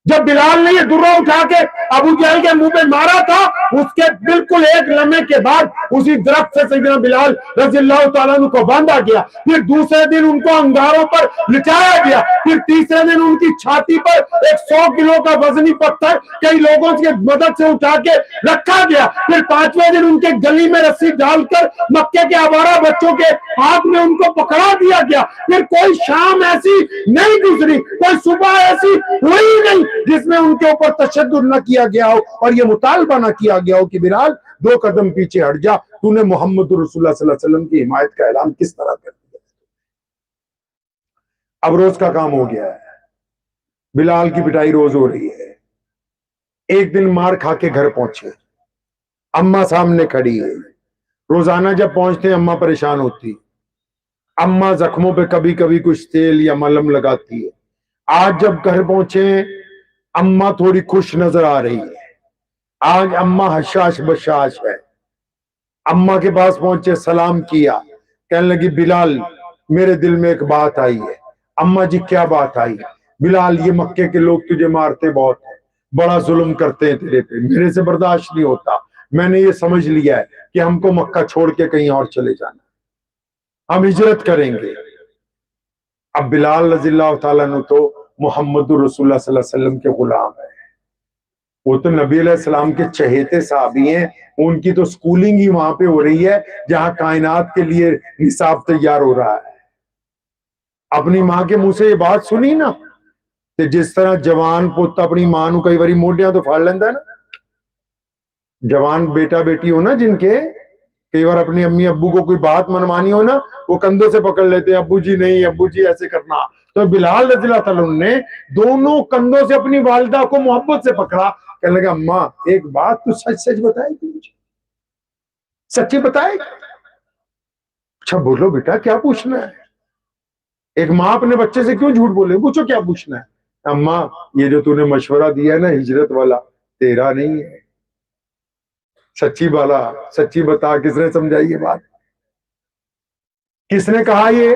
جب بلال نے یہ درہ اٹھا کے ابو جہل کے منہ پہ مارا تھا، اس کے بالکل ایک لمحے کے بعد اسی درخت سے سیدنا بلال رضی اللہ تعالیٰ عنہ کو باندھا گیا، پھر دوسرے دن ان کو انگاروں پر لٹایا گیا، پھر تیسرے دن ان کی چھاتی پر 100 کلو کا وزنی پتھر کئی لوگوں کی مدد سے اٹھا کے رکھا گیا، پھر 5ویں دن ان کے گلی میں رسی ڈال کر مکے کے آوارہ بچوں کے ہاتھ میں ان کو پکڑا دیا گیا، پھر کوئی شام ایسی نہیں گزری، کوئی صبح ایسی ہوئی نہیں جس میں ان کے اوپر تشدد نہ کیا گیا ہو اور یہ مطالبہ نہ کیا گیا ہو کہ بلال 2 قدم پیچھے ہٹ جا، تو نے محمد رسول اللہ صلی اللہ علیہ وسلم کی حمایت کا اعلان کس طرح کر دیا۔ اب روز کا کام ہو گیا ہے، بلال کی پٹائی روز ہو رہی ہے۔ ایک دن مار کھا کے گھر پہنچے، اماں سامنے کھڑی ہے، روزانہ جب پہنچتے ہیں اماں پریشان ہوتی، اماں زخموں پہ کبھی کبھی کچھ تیل یا ملم لگاتی ہے۔ آج جب گھر پہنچے اماں تھوڑی خوش نظر آ رہی ہے، آج اماں حشاش بشاش ہے۔ اماں کے پاس پہنچے، سلام کیا، کہنے لگی بلال میرے دل میں ایک بات آئی ہے۔ اماں جی کیا بات آئی؟ بلال یہ مکے کے لوگ تجھے مارتے بہت ہیں، بڑا ظلم کرتے ہیں تیرے پہ، میرے سے برداشت نہیں ہوتا، میں نے یہ سمجھ لیا ہے کہ ہم کو مکہ چھوڑ کے کہیں اور چلے جانا، ہم ہجرت کریں گے۔ اب بلال رضی اللہ تعالیٰ عنہ تو محمد رسول اللہ صلی اللہ علیہ وسلم کے غلام ہے، وہ تو نبی علیہ السلام کے چہیتے صحابی ہیں، ان کی تو سکولنگ ہی وہاں پہ ہو رہی ہے جہاں کائنات کے لیے نصاب تیار ہو رہا ہے۔ اپنی ماں کے منہ سے یہ بات سنی نا کہ جس طرح جوان پوت اپنی ماں نو کئی باری موڈیاں تو پھاڑ لیندہ ہے نا، جوان بیٹا بیٹی ہو نا جن کے، کئی بار اپنی امی ابو کو کوئی بات منوانی ہو نا، وہ کندھوں سے پکڑ لیتے ہیں، ابو جی نہیں، ابو جی ایسے کرنا۔ تو بلال رضی اللہ تعالیٰ نے دونوں کندھوں سے اپنی والدہ کو محبت سے پکڑا، کہنے لگا اماں ایک بات تو سچ سچ بتائے گی مجھے، سچی بتائے گی؟ اچھا بولو بیٹا کیا پوچھنا ہے؟ ایک ماں اپنے بچے سے کیوں جھوٹ بولے؟ پوچھو کیا پوچھنا ہے؟ اماں یہ جو تو نے مشورہ دیا ہے نا ہجرت والا، تیرا نہیں ہے، سچی بالا، سچی بتا، کس نے سمجھائی یہ بات؟ کس نے کہا یہ؟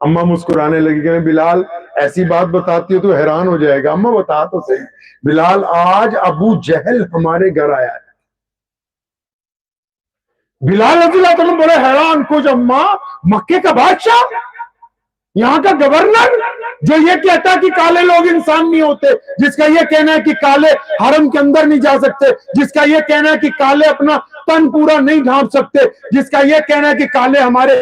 اماں مسکرانے لگی کہ بلال ایسی بات بتاتی ہو تو حیران ہو جائے گا، اماں بتا تو صحیح۔ بلال آج ابو جہل ہمارے گھر آیا ہے۔ بلال رضی اللہ عنہ بڑے حیران، کچھ اماں مکے کا بادشاہ یہاں کا گورنر جو یہ کہتا ہے کہ کالے لوگ انسان نہیں ہوتے، جس کا یہ کہنا ہے کہ کالے حرم کے اندر نہیں جا سکتے، جس کا یہ کہنا ہے کہ کالے اپنا تن پورا نہیں ڈھانپ سکتے، جس کا یہ کہنا ہے کہ کالے ہمارے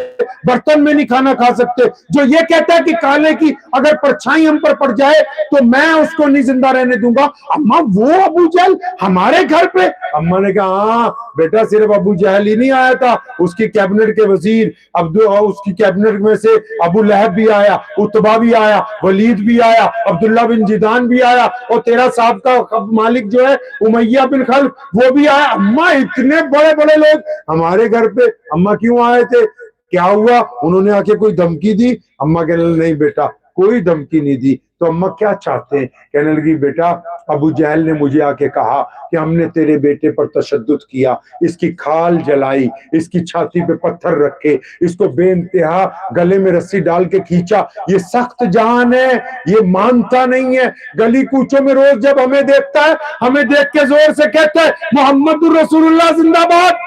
برتن میں نہیں کھانا کھا سکتے، جو یہ کہتا ہے کہ کالے کی اگر پرچھائی ہم پر پڑ جائے تو میں اس کو نہیں زندہ رہنے دوں گا، اماں وہ ابو جہل ہمارے گھر پہ؟ اماں نے کہا ہاں بیٹا، صرف ابو جہل ہی نہیں آیا تھا، اس کی کیبنٹ کے وزیر اس کی کیبنٹ میں سے ابو لہب بھی آیا، اتبا بھی آیا، ولید بھی آیا، عبداللہ بن جدان بھی آیا، اور تیرا صاحب کا مالک جو ہے امیہ بن خلف وہ بھی آیا۔ اماں اتنے بڑے بڑے لوگ ہمارے گھر پہ، اماں کیوں آئے تھے؟ کیا ہوا؟ انہوں نے آ کے کوئی دھمکی دی؟ اماں کہنے لگی نہیں بیٹا کوئی دھمکی نہیں دی۔ تو اماں کیا چاہتے ہیں؟ کہنے لگی بیٹا ابو جہل نے مجھے آ کے کہا کہ ہم نے تیرے بیٹے پر تشدد کیا، اس کی کھال جلائی، اس کی چھاتی پہ پتھر رکھے، اس کو بے انتہا گلے میں رسی ڈال کے کھینچا، یہ سخت جان ہے، یہ مانتا نہیں ہے، گلی کوچوں میں روز جب ہمیں دیکھتا ہے ہمیں دیکھ کے زور سے کہتا ہے محمد الرسول اللہ زندہ باد۔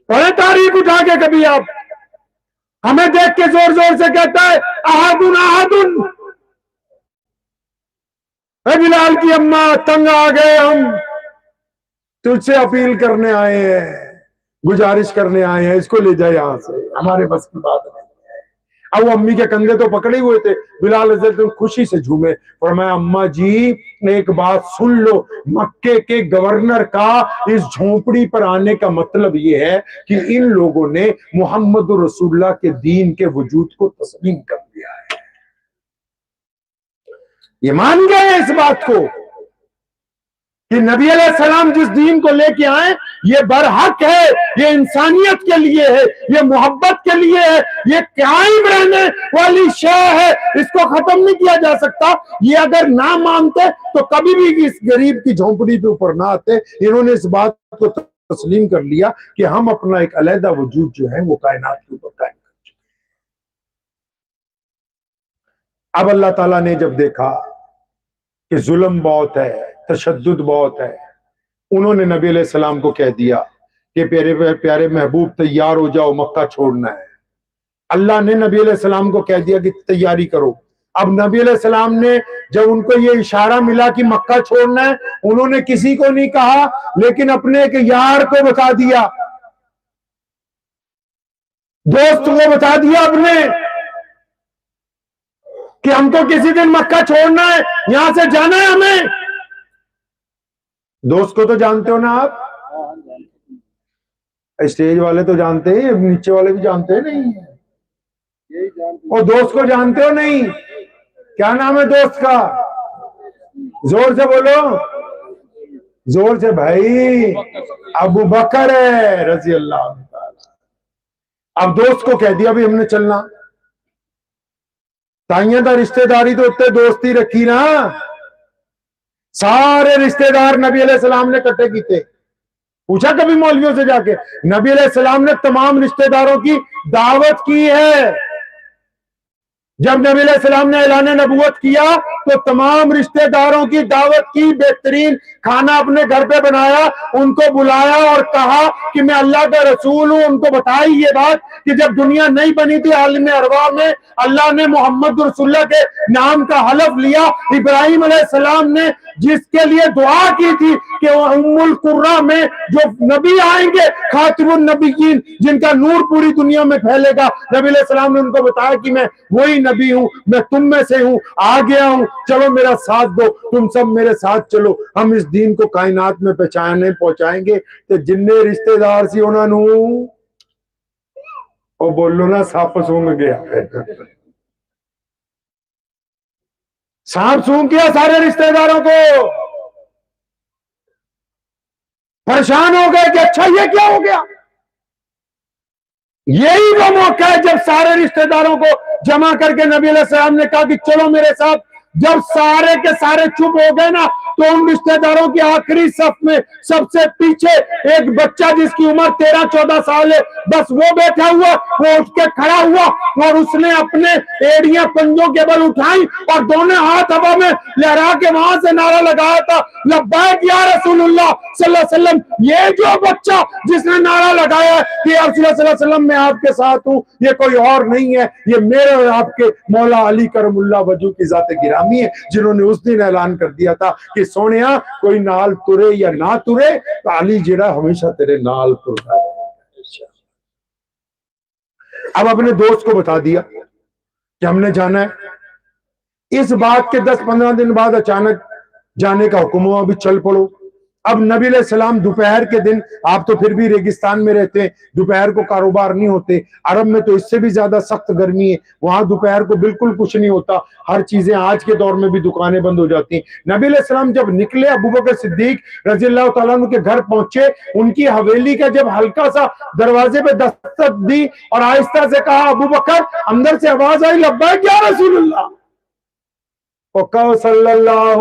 پڑھیں تاریخ اٹھا کے کبھی آپ، ہمیں دیکھ کے زور زور سے کہتا ہے احدن احدن۔ اے بلال کی اماں تنگ آ گئے، ہم تجھ سے اپیل کرنے آئے ہیں، گزارش کرنے آئے ہیں، اس کو لے جائے یہاں سے، ہمارے بس کی بات نہیں ہے۔ اب وہ امی کے کندھے تو پکڑے ہوئے تھے، بلال حضرت خوشی سے جھومے، فرمایا اماں جی ایک بات سن لو، مکے کے گورنر کا اس جھونپڑی پر آنے کا مطلب یہ ہے کہ ان لوگوں نے محمد رسول اللہ کے دین کے وجود کو تسلیم کر دیا ہے، یہ مان گئے اس بات کو کہ نبی علیہ السلام جس دین کو لے کے آئے یہ برحق ہے، یہ انسانیت کے لیے ہے، یہ محبت کے لیے ہے، یہ قائم رہنے والی شے ہے، اس کو ختم نہیں کیا جا سکتا۔ یہ اگر نہ مانتے تو کبھی بھی اس غریب کی جھونپڑی پہ اوپر نہ آتے۔ انہوں نے اس بات کو تسلیم کر لیا کہ ہم اپنا ایک علیحدہ وجود جو ہے وہ کائنات کے اوپر قائم کر چکے۔ اب اللہ تعالیٰ نے جب دیکھا کہ ظلم بہت ہے، تشدد بہت ہے، انہوں نے نبی علیہ السلام کو کہہ دیا کہ پیارے محبوب تیار ہو جاؤ، مکہ چھوڑنا ہے۔ اللہ نے نبی علیہ السلام کو کہہ دیا کہ تیاری کرو۔ اب نبی علیہ السلام نے جب ان کو یہ اشارہ ملا کہ مکہ چھوڑنا ہے، انہوں نے کسی کو نہیں کہا، لیکن اپنے ایک یار کو بتا دیا، دوست کو بتا دیا اپنے کہ ہم کو کسی دن مکہ چھوڑنا ہے، یہاں سے جانا ہے ہمیں۔ دوست کو تو جانتے ہو نا آپ، اسٹیج والے تو جانتے ہیں، نیچے والے بھی جانتے ہیں نہیں، اور دوست کو جانتے ہو نہیں؟ کیا نام ہے دوست کا؟ زور سے بولو، زور سے بھائی، ابو بکر ہے رضی اللہ عنہ۔ اب دوست کو کہہ دیا بھی ہم نے چلنا، تائیاں دا رشتہ داری تو اتنے دوستی رکھی نا، سارے رشتہ دار نبی علیہ السلام نے کٹھے کیتے۔ پوچھا کبھی مولویوں سے جا کے؟ نبی علیہ السلام نے تمام رشتہ داروں کی دعوت کی ہے۔ جب نبی علیہ السلام نے اعلان نبوت کیا تو تمام رشتہ داروں کی دعوت کی، بہترین کھانا اپنے گھر پہ بنایا، ان کو بلایا اور کہا کہ میں اللہ کا رسول ہوں۔ ان کو بتائی یہ بات کہ جب دنیا نہیں بنی تھی عالم ارواح میں اللہ نے محمد رسول اللہ کے نام کا حلف لیا۔ ابراہیم علیہ السلام نے جس کے لیے دعا کی تھی کہ ام القرہ میں جو نبی آئیں گے خاتم النبیین، جن کا نور پوری دنیا میں پھیلے گا، نبی علیہ السلام نے ان کو بتایا کہ میں وہی نبی ہوں، میں تم میں سے ہوں، آ گیا ہوں، چلو میرا ساتھ دو، تم سب میرے ساتھ چلو، ہم اس دین کو کائنات میں پہنچائیں گے۔ تو جننے رشتہ دار سی انہاں نوں او بولو نا سپ سونگ گیا، سانپ سونگ گیا سارے رشتہ داروں کو، پریشان ہو گئے کہ اچھا یہ کیا ہو گیا۔ یہی وہ موقع ہے جب سارے رشتہ داروں کو جمع کر کے نبی علیہ السلام نے کہا کہ چلو میرے ساتھ۔ جب سارے کے سارے چپ ہو گئے نا تو ان رشتہ داروں کی آخری صف میں سب سے پیچھے ایک بچہ جس کی عمر 13-14 سال ہے، بس وہ بیٹھا ہوا، وہ اٹھ کے کھڑا ہوا اور اس نے اپنے ایڑیاں پنجوں کے بل اٹھائی اور دونوں ہاتھ ہوا میں لہرا کے وہاں سے نعرہ لگایا تھا لبیک یا رسول اللہ صلی اللہ علیہ وسلم. یہ جو بچہ جس نے نعرہ لگایا ہے کہ یا رسول اللہ صلی اللہ علیہ وسلم میں آپ کے ساتھ ہوں، یہ کوئی اور نہیں ہے، یہ میرے اور آپ کے مولا علی کرم اللہ وجہ کی ذات گرامی ہے، جنہوں نے اس دن اعلان کر دیا تھا کہ سونیا کوئی نال ترے یا نہ ترے تو علی جڑا ہمیشہ تیرے نال ترتا ہے. اب اپنے دوست کو بتا دیا کہ ہم نے جانا ہے. اس بات کے 10-15 دن بعد اچانک جانے کا حکم ہوا، ابھی چل پڑو. اب نبی علیہ السلام دوپہر کے دن، آپ تو پھر بھی ریگستان میں رہتے ہیں، دوپہر کو کاروبار نہیں ہوتے. عرب میں تو اس سے بھی زیادہ سخت گرمی ہے، وہاں دوپہر کو بالکل کچھ نہیں ہوتا، ہر چیزیں آج کے دور میں بھی دکانیں بند ہو جاتی ہیں. نبی علیہ السلام جب نکلے، ابو بکر صدیق رضی اللہ تعالیٰ عنہ کے گھر پہنچے، ان کی حویلی کا جب ہلکا سا دروازے پہ دستک دی اور آہستہ سے کہا ابو بکر، اندر سے آواز آئی لبیک یا رسول اللہ. وقال صلی اللہ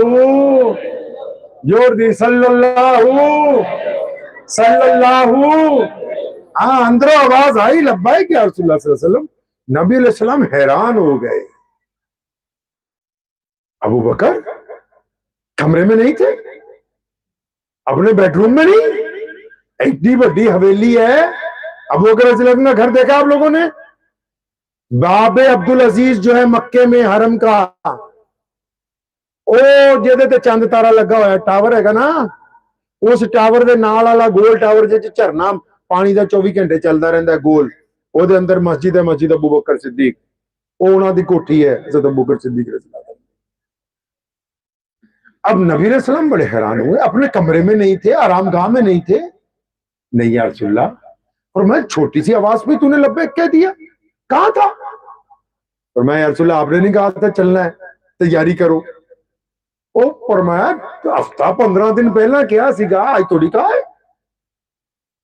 جوڑ دی صلی اللہ اندروں آواز آئی لبیک یا رسول اللہ صلی اللہ علیہ وسلم. نبی علیہ السلام حیران ہو گئے. ابو بکر کمرے میں نہیں تھے، اپنے بیڈ روم میں نہیں، اتنی بڑی حویلی ہے. ابو بکر رضی اللہ عنہ کا گھر دیکھا آپ لوگوں نے؟ باب عبدالعزیز جو ہے مکے میں حرم کا، جہدے چند تارا لگا ہوا ہے، ٹاور ہے گا نا، اس ٹاور دے نال والا گول ٹاور جھرنا پانی دا 24 گھنٹے چلتا رہتا ہے گول، وہ دے اندر مسجد ہے، مسجد ابو بکر صدیق، وہ انہاں دی کوٹھی ہے حضرت ابو بکر صدیق رضی اللہ عنہ. اب نبی علیہ السلام بڑے حیران ہوئے، اپنے کمرے میں نہیں تھے، آرام گاہ میں نہیں تھے. نہیں یا رسول اللہ، اور میں چھوٹی سی آواز پہ تو نے لبیک کہہ دیا، کہاں تھا؟ اور میں یا رسول اللہ آپ نے نہیں کہا تھا چلنا ہے، تیاری کرو. او فرمایا ہفتہ 15 دن پہلا کیا سیگا، آج تھوڑی کہا ہے.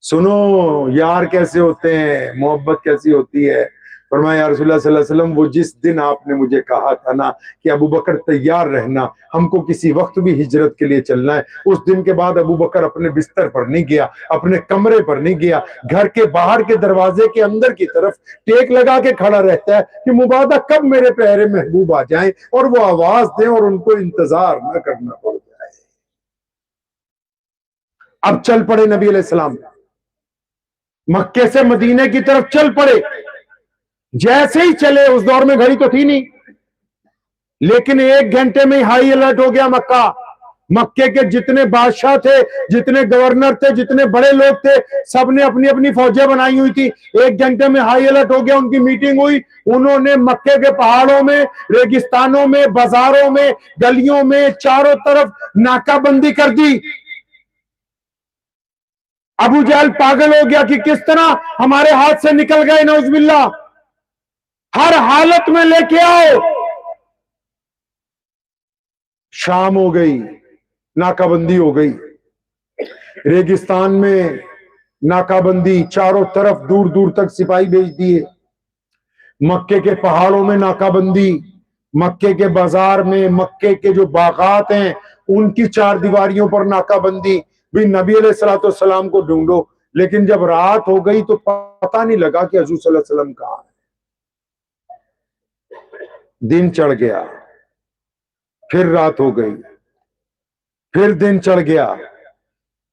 سنو یار کیسے ہوتے ہیں، محبت کیسی ہوتی ہے. فرمایا یا رسول اللہ صلی اللہ علیہ وسلم، وہ جس دن آپ نے مجھے کہا تھا نا کہ ابو بکر تیار رہنا، ہم کو کسی وقت بھی ہجرت کے لیے چلنا ہے، اس دن کے بعد ابو بکر اپنے بستر پر نہیں گیا، اپنے کمرے پر نہیں گیا، گھر کے باہر کے دروازے کے اندر کی طرف ٹیک لگا کے کھڑا رہتا ہے کہ مبادہ کب میرے پیارے محبوب آ جائیں اور وہ آواز دیں اور ان کو انتظار نہ کرنا پڑ جائے. اب چل پڑے نبی علیہ السلام، مکے سے مدینے کی طرف چل پڑے. جیسے ہی چلے، اس دور میں گھڑی تو تھی نہیں، لیکن 1 گھنٹے میں ہائی الرٹ ہو گیا مکہ. مکے کے جتنے بادشاہ تھے، جتنے گورنر تھے، جتنے بڑے لوگ تھے، سب نے اپنی اپنی فوجیں بنائی ہوئی تھی. 1 گھنٹے میں ہائی الرٹ ہو گیا، ان کی میٹنگ ہوئی. انہوں نے مکے کے پہاڑوں میں، ریگستانوں میں، بازاروں میں، گلیوں میں چاروں طرف ناکہ بندی کر دی. ابو جہل پاگل ہو گیا کہ کس طرح ہمارے ہاتھ سے نکل گئے، نعوذ باللہ، ہر حالت میں لے کے آؤ. شام ہو گئی، ناکہ بندی ہو گئی. ریگستان میں ناکہ بندی، چاروں طرف دور دور تک سپاہی بھیج دیے. مکے کے پہاڑوں میں ناکہ بندی، مکے کے بازار میں، مکے کے جو باغات ہیں ان کی 4 دیواریوں پر ناکہ بندی. بھی نبی علیہ السلام کو ڈھونڈو. لیکن جب رات ہو گئی تو پتہ نہیں لگا کہ حضور صلی اللہ علیہ وسلم کہاں ہے. دن چڑھ گیا، پھر رات ہو گئی، پھر دن چڑھ گیا،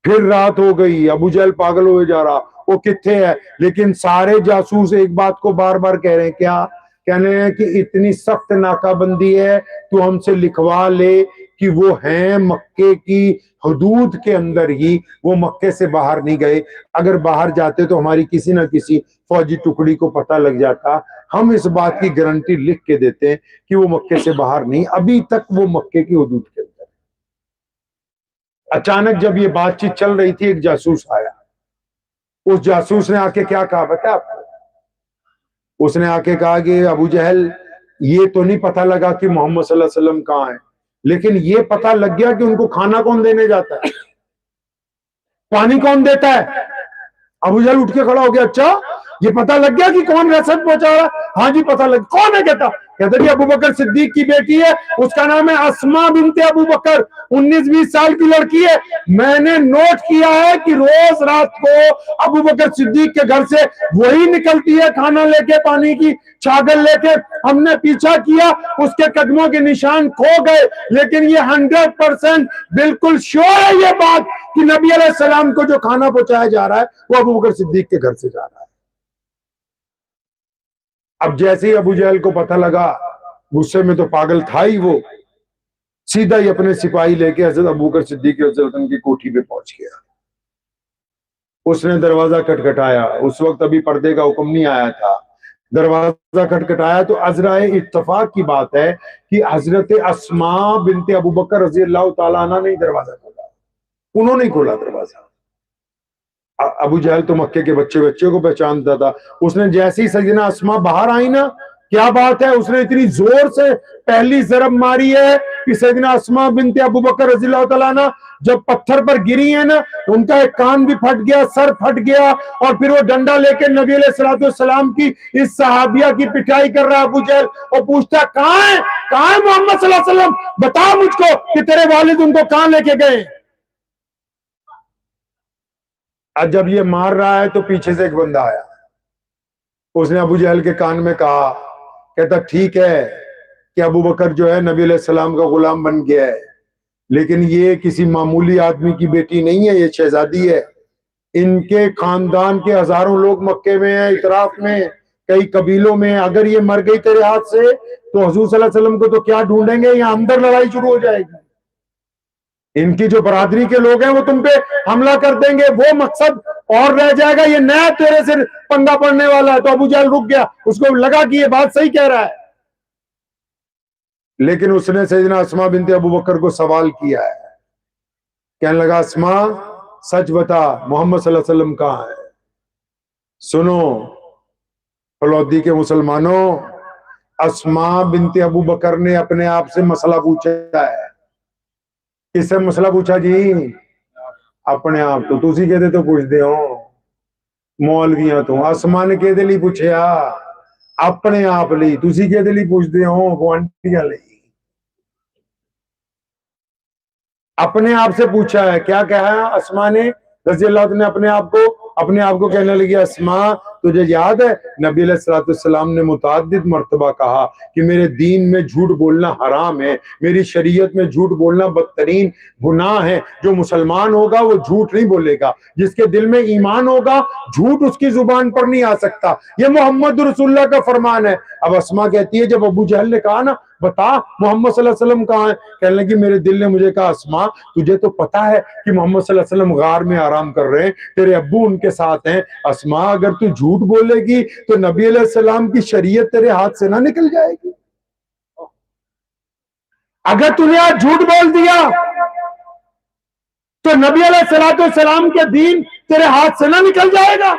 پھر رات ہو گئی. ابو جہل پاگل ہوئے جا رہا، وہ کتنے ہے. لیکن سارے جاسوس ایک بات کو بار بار کہہ رہے ہیں، کیا کہنے ہیں کہ اتنی سخت ناکہ بندی ہے، تو ہم سے لکھوا لے کہ وہ ہیں مکے کی حدود کے اندر ہی، وہ مکے سے باہر نہیں گئے. اگر باہر جاتے تو ہماری کسی نہ کسی فوجی ٹکڑی کو پتہ لگ جاتا. ہم اس بات کی گارنٹی لکھ کے دیتے ہیں کہ وہ مکے سے باہر نہیں، ابھی تک وہ مکے کی حدود کے اندر. اچانک جب یہ بات چیت چل رہی تھی، ایک جاسوس آیا. اس جاسوس نے آ کے کیا کہا بتا آپ کو؟ اس نے آ کے کہا کہ ابو جہل، یہ تو نہیں پتہ لگا کہ محمد صلی اللہ علیہ وسلم کہاں ہیں، لیکن یہ پتہ لگ گیا کہ ان کو کھانا کون دینے جاتا ہے، پانی کون دیتا ہے. ابو جہل اٹھ کے کھڑا ہو گیا، اچھا یہ پتہ لگ گیا کہ کون رسد پہنچا رہا ہے؟ ہاں جی پتہ لگ. کون ہے؟ کہتا کہ ابو بکر صدیق کی بیٹی ہے, اس کا نام ہے اسماء بنت ابو بکر, 19-20 سال کی لڑکی ہے. میں نے نوٹ کیا ہے کہ روز رات کو ابو بکر صدیق کے گھر سے وہی نکلتی ہے کھانا لے کے, پانی کی چھاگل لے کے. ہم نے پیچھا کیا, اس کے قدموں کے نشان کھو گئے, لیکن یہ 100% بالکل شیور ہے یہ بات کہ نبی علیہ السلام کو جو کھانا پہنچایا جا رہا ہے وہ ابو بکر صدیق کے گھر سے جا رہا ہے. اب جیسے ہی ابو جہل کو پتہ لگا, غصے میں تو پاگل تھا ہی وہ, سیدھا ہی اپنے سپاہی لے کے حضرت ابو بکر صدیق رضی اللہ عنہ کی کوٹھی پہ پہنچ گیا. اس نے دروازہ کھٹکھٹایا. اس وقت ابھی پردے کا حکم نہیں آیا تھا. دروازہ کھٹکھٹایا تو عذرائے اتفاق کی بات ہے کہ حضرت اسماء بنت ابو بکر رضی اللہ تعالیٰ عنہ نے دروازہ کھولا. انہوں نے کھولا دروازہ. ابو جہل تو مکے کے بچے کو پہچانتا تھا. اس نے جیسے ہی سیدنا اسماء باہر آئی نا, کیا بات ہے, اس نے اتنی زور سے پہلی ضرب ماری ہے کہ سیدنا اسماء بنت ابو بکر رضی اللہ تعالیٰ عنہ جب پتھر پر گری ہے نا, ان کا ایک کان بھی پھٹ گیا, سر پھٹ گیا, اور پھر وہ ڈنڈا لے کے نبی علیہ السلام کی اس صحابیہ کی پٹائی کر رہا ہے ابو جہل, اور پوچھتا کہاں ہے محمد صلی اللہ علیہ وسلم, بتا مجھ کو کہ تیرے والد ان کو کہاں لے کے گئے. جب یہ مار رہا ہے تو پیچھے سے ایک بندہ آیا. اس نے ابو جہل کے کان میں کہا, کہتا ٹھیک ہے کہ ابو بکر جو ہے نبی علیہ السلام کا غلام بن گیا ہے, لیکن یہ کسی معمولی آدمی کی بیٹی نہیں ہے, یہ شہزادی ہے. ان کے خاندان کے ہزاروں لوگ مکے میں ہیں, اطراف میں, کئی قبیلوں میں. اگر یہ مر گئی تیرے ہاتھ سے تو حضور صلی اللہ علیہ وسلم کو تو کیا ڈھونڈیں گے, یہاں اندر لڑائی شروع ہو جائے گی. ان کی جو برادری کے لوگ ہیں وہ تم پہ حملہ کر دیں گے, وہ مقصد اور رہ جائے گا, یہ نیا تیرے سے پنگا پڑنے والا ہے. تو ابو جہل رک گیا, اس کو لگا کہ یہ بات صحیح کہہ رہا ہے. لیکن اس نے سیدنا اسماء بنت ابو بکر کو سوال کیا ہے. کہنے لگا اسماء سچ بتا, محمد صلی اللہ علیہ وسلم کہاں ہے؟ سنو فلودی کے مسلمانوں, اسماء بنت ابو بکر نے اپنے آپ سے مسئلہ پوچھا ہے. کس سے مسئلہ پوچھا جی؟ اپنے آپ. تو تسی کہتے تو پوچھ دے ہو مولویاں, تو اسماء نے کہتے لی پوچھیا اپنے آپ لی, تسی کہتے لی پوچھ دے ہو گوانٹیاں لی. اپنے آپ سے پوچھا ہے. کیا کہا اسماء نے رضی اللہ عنہ نے اپنے آپ کو کہنے لگی, اسماء تجھے یاد ہے نبی علیہ السلام نے متعدد مرتبہ کہا کہ میرے دین میں جھوٹ بولنا حرام ہے, میری شریعت میں جھوٹ بولنا بدترین گناہ ہے. جو مسلمان ہوگا وہ جھوٹ نہیں بولے گا, جس کے دل میں ایمان ہوگا جھوٹ اس کی زبان پر نہیں آ سکتا. یہ محمد رسول اللہ کا فرمان ہے. اب اسماء کہتی ہے جب ابو جہل نے کہا نا بتا محمد صلی اللہ علیہ وسلم کہاں ہے, کہنے لگی میرے دل نے مجھے کہا اسماء تجھے تو پتا ہے کہ محمد صلی اللہ علیہ وسلم غار میں آرام کر رہے ہیں, تیرے ابو ان کے ساتھ ہیں. اسماء اگر تو جھوٹ بولے گی تو نبی علیہ السلام کی شریعت تیرے ہاتھ سے نہ نکل جائے گی. اگر تو نے آج جھوٹ بول دیا تو نبی علیہ السلام کے دین تیرے ہاتھ سے نہ نکل جائے گا.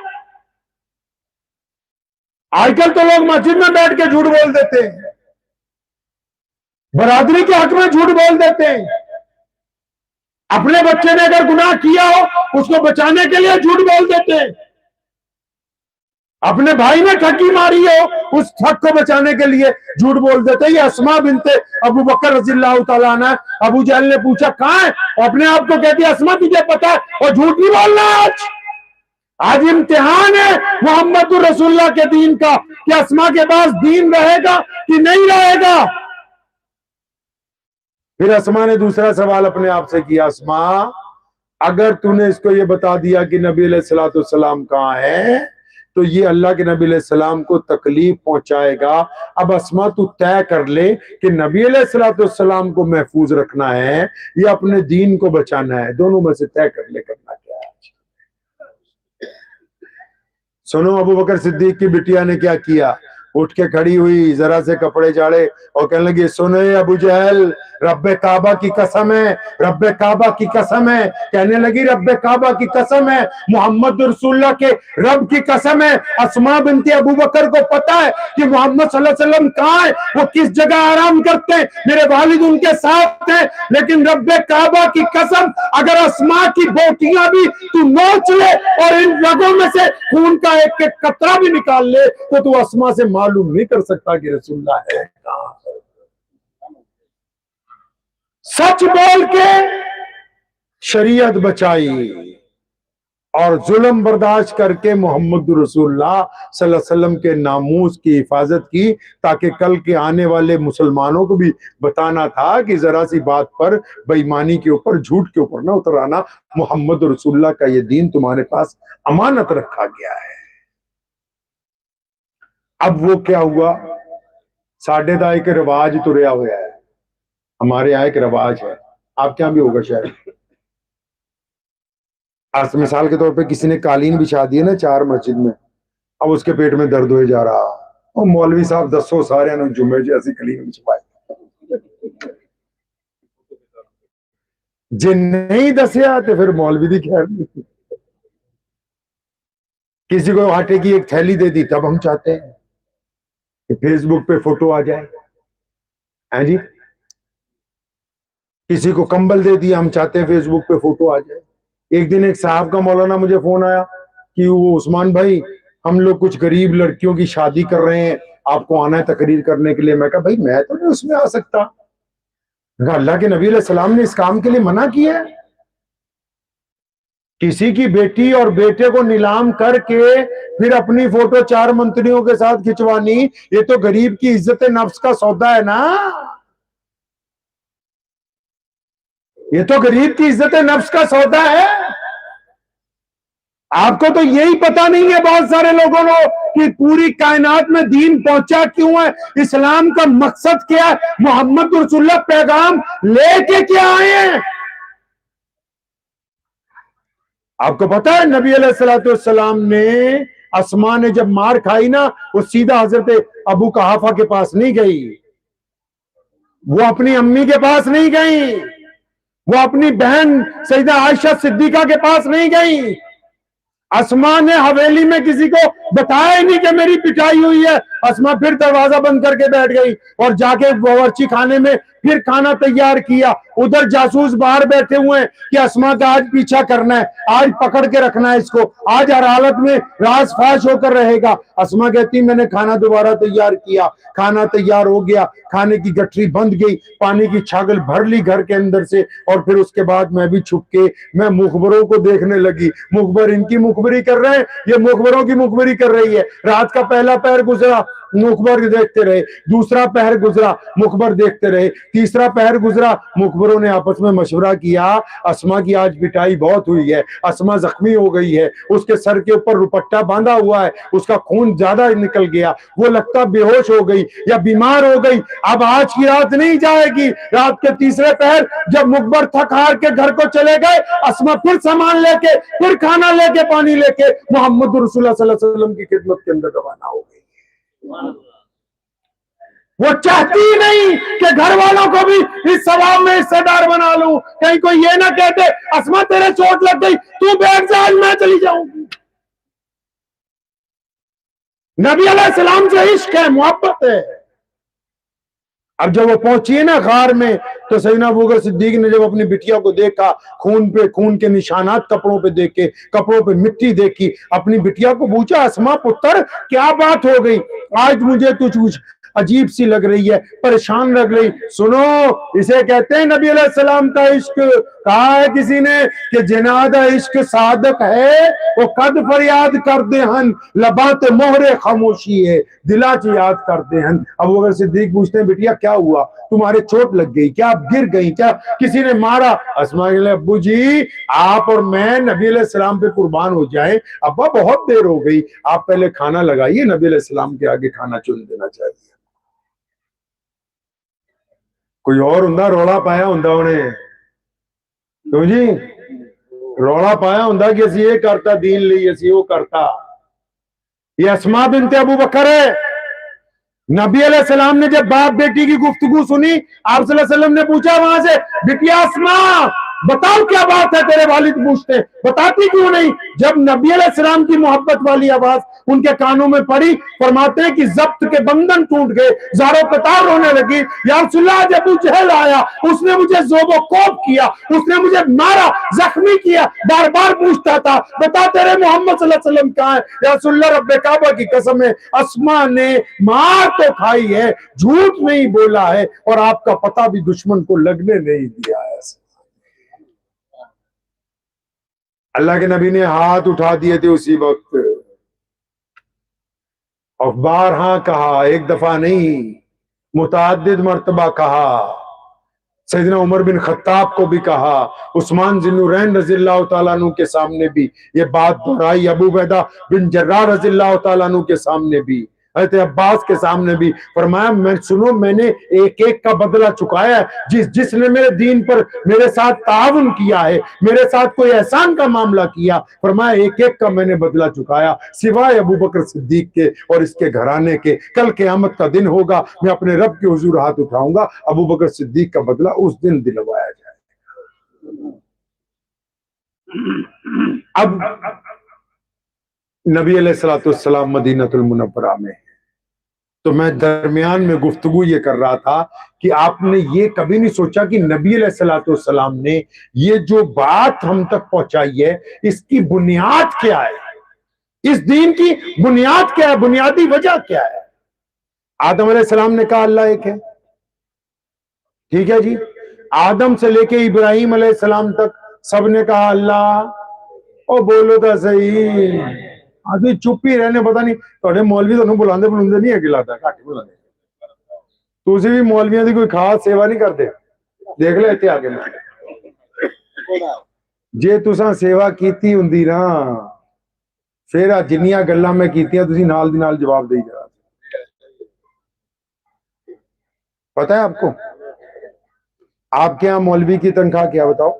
آج کل تو لوگ مسجد میں بیٹھ کے جھوٹ بول دیتے ہیں, برادری کے حق میں جھوٹ بول دیتے ہیں, اپنے بچے نے اگر گناہ کیا ہو اس کو بچانے کے لیے جھوٹ بول دیتے ہیں, اپنے بھائی نے ٹھگی ماری ہو اس ٹھگ کو بچانے کے لیے جھوٹ بول دیتے. یہ اسماء بنت ابو بکر رضی اللہ تعالیٰ عنہ. ابو جہل نے پوچھا کہاں ہے, اپنے آپ کو کہتی اسماء تجھے پتا ہے, اور جھوٹ نہیں بولنا. آج امتحان ہے محمد رسول اللہ کے دین کا کہ اسماء کے پاس دین رہے گا کہ نہیں رہے گا. پھر اسماء نے دوسرا سوال اپنے آپ سے کیا, اسماء اگر تو نے اس کو یہ بتا دیا کہ نبی علیہ السلام کہاں ہے تو یہ اللہ کے نبی علیہ السلام کو تکلیف پہنچائے گا. اب اسماء تو طے کر لے کہ نبی علیہ السلام کو محفوظ رکھنا ہے یا اپنے دین کو بچانا ہے, دونوں میں سے طے کر لے کرنا کیا ہے. سنو ابو بکر صدیق کی بٹیا نے کیا کیا, اٹھ کے کھڑی ہوئی, ذرا سے کپڑے جاڑے اور کہنے لگی سنے ابو جہل رب کعبہ کی قسم ہے، رب کعبہ کی قسم ہے، کہنے لگی رب کعبہ کی قسم ہے، محمد رسول اللہ کے رب کی قسم ہے، اسماء بنت ابو بکر کو پتا ہے کہ محمد صلی اللہ علیہ وسلم کہاں ہے، وہ کس جگہ آرام کرتے ہیں، میرے والد ان کے ساتھ ہیں، لیکن رب کعبہ کی قسم اگر اسماء کی بوٹیاں بھی تو نوچ لے اور ان رگوں میں سے خون کا ایک ایک قطرہ بھی نکال لے تو اسماء سے معلوم نہیں کر سکتا کہ رسول اللہ ہے کہاں۔ سچ بول کے شریعت بچائی اور ظلم برداشت کر کے محمد رسول اللہ صلی اللہ علیہ وسلم کے ناموس کی حفاظت کی، تاکہ کل کے آنے والے مسلمانوں کو بھی بتانا تھا کہ ذرا سی بات پر بے ایمانی کے اوپر، جھوٹ کے اوپر نہ اترانا، محمد رسول اللہ کا یہ دین تمہارے پاس امانت رکھا گیا ہے۔ اب وہ کیا ہوا، ساڑھے دا ایک رواج تو رہا ہوا ہے، ہمارے یہاں ایک رواج ہے، آپ کیا بھی ہوگا شاید، آج مثال کے طور پہ کسی نے قالین بچھا دی ہے نا چار مسجد میں، اب اس کے پیٹ میں درد ہوئے جا رہا، اور مولوی صاحب دسو سارے نے جمعے جیسی قالین بچھوائے، جن نہیں دسیا تو پھر مولوی دی خیر نہیں، کسی کو آٹے کی ایک تھیلی دے دی تب ہم چاہتے ہیں کہ فیس بک پہ فوٹو آ جائے، ہاں جی، کسی کو کمبل دے دیا ہم چاہتے ہیں فیس بک پہ فوٹو آ جائے۔ ایک دن ایک صاحب کا مولانا مجھے فون آیا کہ وہ عثمان بھائی ہم لوگ کچھ غریب لڑکیوں کی شادی کر رہے ہیں، آپ کو آنا ہے تقریر کرنے کے لیے۔ میں کہا بھائی میں تو نہیں اس میں آ سکتا، اللہ کے نبی علیہ السلام نے اس کام کے لیے منع کیا ہے، کسی کی بیٹی اور بیٹے کو نیلام کر کے پھر اپنی فوٹو چار منتریوں کے ساتھ کھچوانی، یہ تو غریب کی عزت نفس کا سودا ہے نا، یہ تو غریب کی عزت نفس کا سودا ہے۔ آپ کو تو یہی پتا نہیں ہے بہت سارے لوگوں کو کہ پوری کائنات میں دین پہنچا کیوں ہے، اسلام کا مقصد کیا ہے، محمد رسول اللہ پیغام لے کے کیا آئے ہیں۔ آپ کو پتا ہے نبی علیہ السلام نے اسماء نے جب مار کھائی نا، وہ سیدھا حضرت ابو قحافہ کے پاس نہیں گئی، وہ اپنی امی کے پاس نہیں گئی، وہ اپنی بہن سیدہ عائشہ صدیقہ کے پاس نہیں گئی، اسماء نے حویلی میں کسی کو بتایا ہی نہیں کہ میری پٹائی ہوئی ہے، اسماء پھر دروازہ بند کر کے بیٹھ گئی اور جا کے باورچی خانے میں پھر کھانا تیار کیا، ادھر جاسوس باہر بیٹھے ہوئے ہیں کہ اسماء کا آج پیچھا کرنا ہے، آج پکڑ کے رکھنا ہے اس کو، آج ہر حالت میں راز فاش ہو کر رہے گا۔ اسماء کہتی میں نے کھانا دوبارہ تیار کیا، کھانا تیار ہو گیا، کھانے کی گٹری بند گئی، پانی کی چھاگل بھر لی گھر کے اندر سے، اور پھر اس کے بعد میں بھی چھپ کے میں مخبروں کو دیکھنے لگی، مخبر ان کی مخبری کر رہے ہیں، یہ مخبروں کی مخبری کر رہی ہے، رات کا پہلا پہر گزرا مخبر دیکھتے رہے، دوسرا پہر گزرا مخبر دیکھتے رہے، تیسرا پہر گزرا، مخبروں نے آپس میں مشورہ کیا اسماء کی آج پٹائی بہت ہوئی ہے، اسماء زخمی ہو گئی ہے، اس کے سر کے اوپر روپٹہ باندھا ہوا ہے، اس کا خون زیادہ نکل گیا، وہ لگتا بے ہوش ہو گئی یا بیمار ہو گئی، اب آج کی رات نہیں جائے گی۔ رات کے تیسرے پہر جب مخبر تھک ہار کے گھر کو چلے گئے، اسماء پھر سامان لے کے، پھر کھانا لے کے، پانی لے کے محمد رسول اللہ صلی اللہ علیہ وسلم کی خدمت کے اندر روانہ ہو گئی۔ وہ چاہتی ہی نہیں کہ گھر والوں کو بھی اس ثواب میں حصہ دار بنا لوں، کہیں کوئی یہ نہ کہتے اسماء تیرے چوٹ لگ گئی تو بیٹھ جا میں چلی جاؤں گی۔ نبی علیہ السلام سے عشق ہے، محبت ہے۔ اب جب وہ پہنچی ہے نا غار میں تو سیدنا ابوبکر صدیق نے جب اپنی بٹیا کو دیکھا، خون پہ خون کے نشانات کپڑوں پہ دیکھے، کپڑوں پہ مٹی دیکھی، اپنی بٹیا کو پوچھا اسماء پتر کیا بات ہو گئی، آج مجھے تجھ کچھ عجیب سی لگ رہی ہے، پریشان لگ رہی۔ سنو، اسے کہتے ہیں نبی علیہ السلام کا عشق۔ کہا ہے کسی نے کہ جناد عشق صادق ہے وہ قد فریاد کر دے ہن، لبات مہر خاموشی ہے دلا چ یاد کرتے ہیں۔ ابو بکر صدیق پوچھتے ہیں بٹیا کیا ہوا، تمہارے چوٹ لگ گئی کیا، آپ گر گئی کیا، کسی نے مارا؟ اسماء کہ ابو جی آپ اور میں نبی علیہ السلام پہ قربان ہو جائیں، ابا بہت دیر ہو گئی، آپ پہلے کھانا لگائیے، نبی علیہ السلام کے آگے کھانا چن دینا چاہیے۔ کوئی اور ہوں روڑا پایا ہوں انہیں تو جی روڑا پایا ہوں کہ اسی یہ کرتا دین لی، اسی وہ کرتا۔ یہ اسماء بنت ابو بکر ہے، نبی علیہ السلام نے جب باپ بیٹی کی گفتگو سنی، آپ صلی اللہ علیہ وسلم نے پوچھا وہاں سے، بٹیا اسماء بتاؤ کیا بات ہے، تیرے والد پوچھتے بتاتی کیوں نہیں؟ جب نبی علیہ السلام کی محبت والی آواز ان کے کانوں میں پڑی، فرماتے ہیں کہ ضبط کے بندھن ٹوٹ گئے، زاروں قطار ہونے لگی۔ یا رسول اللہ جب ابو جہل آیا، اس نے مجھے ذوب و کوب کیا، اس نے مجھے مارا، زخمی کیا، بار بار پوچھتا تھا بتا تیرے محمد صلی اللہ علیہ وسلم کہاں ہے؟ یا رسول اللہ رب کعبہ کی قسم ہے، اسماء نے مار تو کھائی ہے، جھوٹ نہیں بولا ہے، اور آپ کا پتہ بھی دشمن کو لگنے نہیں دیا ہے۔ اللہ کے نبی نے ہاتھ اٹھا دیے تھے اسی وقت، اور بارہا کہا، ایک دفعہ نہیں، متعدد مرتبہ کہا، سیدنا عمر بن خطاب کو بھی کہا، عثمان ذی النورین رضی اللہ تعالیٰ عنہ کے سامنے بھی یہ بات دہرائی، ابو عبیدہ بن جراح رضی اللہ تعالیٰ عنہ کے سامنے بھی، حضرت عباس کے سامنے بھی، فرمایا میں سنو، میں نے ایک ایک کا بدلہ چکایا ہے، جس نے میرے دین پر میرے ساتھ تعاون کیا ہے، میرے ساتھ کوئی احسان کا معاملہ کیا، فرمایا ایک ایک کا میں نے بدلہ چکایا، سوائے ابو بکر صدیق کے اور اس کے گھرانے کے۔ کل قیامت کا دن ہوگا، میں اپنے رب کے حضور ہاتھ اٹھاؤں گا، ابو بکر صدیق کا بدلہ اس دن دلوایا جائے۔ اب نبی علیہ السلام مدینہ المنورہ میں، تو میں درمیان میں گفتگو یہ کر رہا تھا کہ آپ نے یہ کبھی نہیں سوچا کہ نبی علیہ السلام نے یہ جو بات ہم تک پہنچائی ہے، اس کی بنیاد کیا ہے، اس دین کی بنیاد کیا ہے، بنیادی وجہ کیا ہے؟ آدم علیہ السلام نے کہا اللہ ایک ہے، ٹھیک ہے جی، آدم سے لے کے ابراہیم علیہ السلام تک سب نے کہا اللہ، او بولو تو صحیح، آدمی چپ ہی رہنے، پتا نہیں تھوڑے مولوی تو بلاندے نہیں ہے گلاتا گھٹ بلاندے، تسی بھی مولویاں دی کوئی خاص سیوا نہیں کرتے، دیکھ لے اتنے آگے میں جے تساں سیوا کیتی ہوندی نا، پھر جنیاں گلاں میں کیتیاں تسی نال دی نال جواب دے جا۔ پتہ ہے آپ کو آپ کے ہاں مولوی کی تنخواہ کیا بتاؤ؟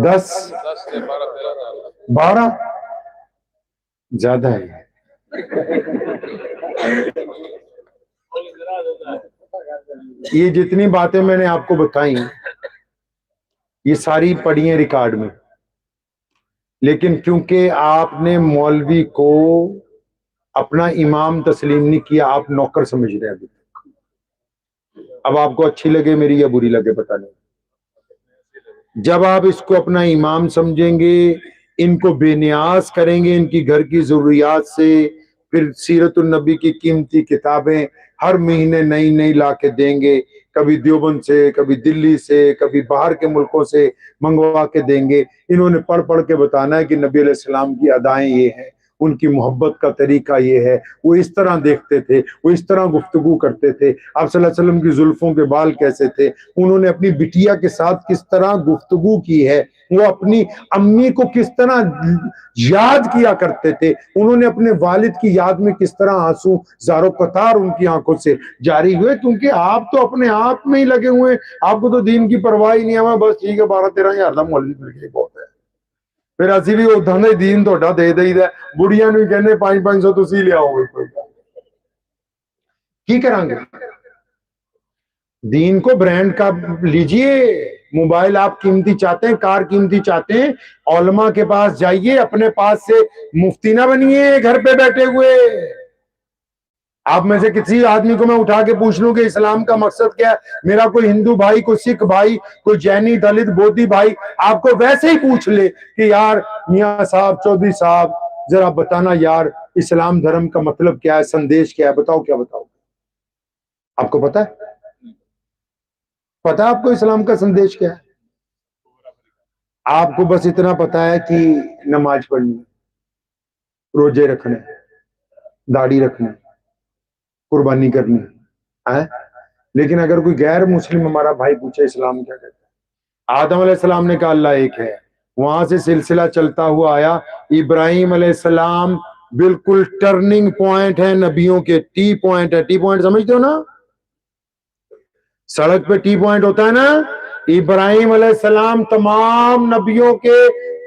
10 12 زیادہ ہے۔ یہ جتنی باتیں میں نے آپ کو بتائیں یہ ساری پڑھی ہیں ریکارڈ میں، لیکن کیونکہ آپ نے مولوی کو اپنا امام تسلیم نہیں کیا، آپ نوکر سمجھ رہے ہیں ابھی تک۔ اب آپ کو اچھی لگے میری یا بری لگے پتہ نہیں، جب آپ اس کو اپنا امام سمجھیں گے، ان کو بے نیاز کریں گے ان کی گھر کی ضروریات سے، پھر سیرت النبی کی قیمتی کتابیں ہر مہینے نئی نئی لا کے دیں گے، کبھی دیوبند سے، کبھی دلی سے، کبھی باہر کے ملکوں سے منگوا کے دیں گے، انہوں نے پڑھ پڑھ کے بتانا ہے کہ نبی علیہ السلام کی ادائیں یہ ہیں، ان کی محبت کا طریقہ یہ ہے، وہ اس طرح دیکھتے تھے، وہ اس طرح گفتگو کرتے تھے، آپ صلی اللہ علیہ وسلم کی زلفوں کے بال کیسے تھے، انہوں نے اپنی بٹیا کے ساتھ کس طرح گفتگو کی ہے، وہ اپنی امی کو کس طرح یاد کیا کرتے تھے، انہوں نے اپنے والد کی یاد میں کس طرح آنسو زارو قطار ان کی آنکھوں سے جاری ہوئے، کیونکہ آپ تو اپنے آپ میں ہی لگے ہوئے، آپ کو تو دین کی پرواہ ہی نہیں ہے، بس ٹھیک ہے 12-13 ہزار دا مولوی مل گئی بہت ہے، پھر اسی بھی ادھاں دا دین تہاڈا دے دئی دا، بڑیاں نوں کہنے 500 تسی لے آؤ گے، کی کریں گے؟ دین کو برانڈ کا لیجئے، موبائل آپ قیمتی چاہتے ہیں، کار قیمتی چاہتے ہیں، علماء کے پاس جائیے، اپنے پاس سے مفتی نہ بنیے گھر پہ بیٹھے ہوئے۔ آپ میں سے کسی آدمی کو میں اٹھا کے پوچھ لوں کہ اسلام کا مقصد کیا ہے، میرا کوئی ہندو بھائی، کوئی سکھ بھائی، کوئی جینی دلت بودھی بھائی آپ کو ویسے ہی پوچھ لے کہ یار میاں صاحب، چودھری صاحب ذرا بتانا یار اسلام دھرم کا مطلب کیا ہے، سندیش کیا ہے، بتاؤ کیا بتاؤ؟ آپ کو پتا ہے؟ پتا آپ کو اسلام کا سندیش کیا ہے؟ آپ کو بس اتنا پتا ہے کہ نماز پڑھنی، روزے رکھنے، داڑھی رکھنے، قربانی کرنی ہے، لیکن اگر کوئی غیر مسلم ہمارا بھائی پوچھے اسلام کیا کہتا ہے، آدم علیہ السلام نے کہا اللہ ایک ہے، وہاں سے سلسلہ چلتا ہوا آیا، ابراہیم علیہ السلام بالکل ٹرننگ پوائنٹ ہے نبیوں کے، ٹی پوائنٹ ہے، ٹی پوائنٹ سمجھتے ہو نا، سڑک پہ ٹی پوائنٹ ہوتا ہے نا، ابراہیم علیہ السلام تمام نبیوں کے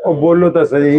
ਉਹ ਬੋਲੋ ਤਾਂ ਸਹੀ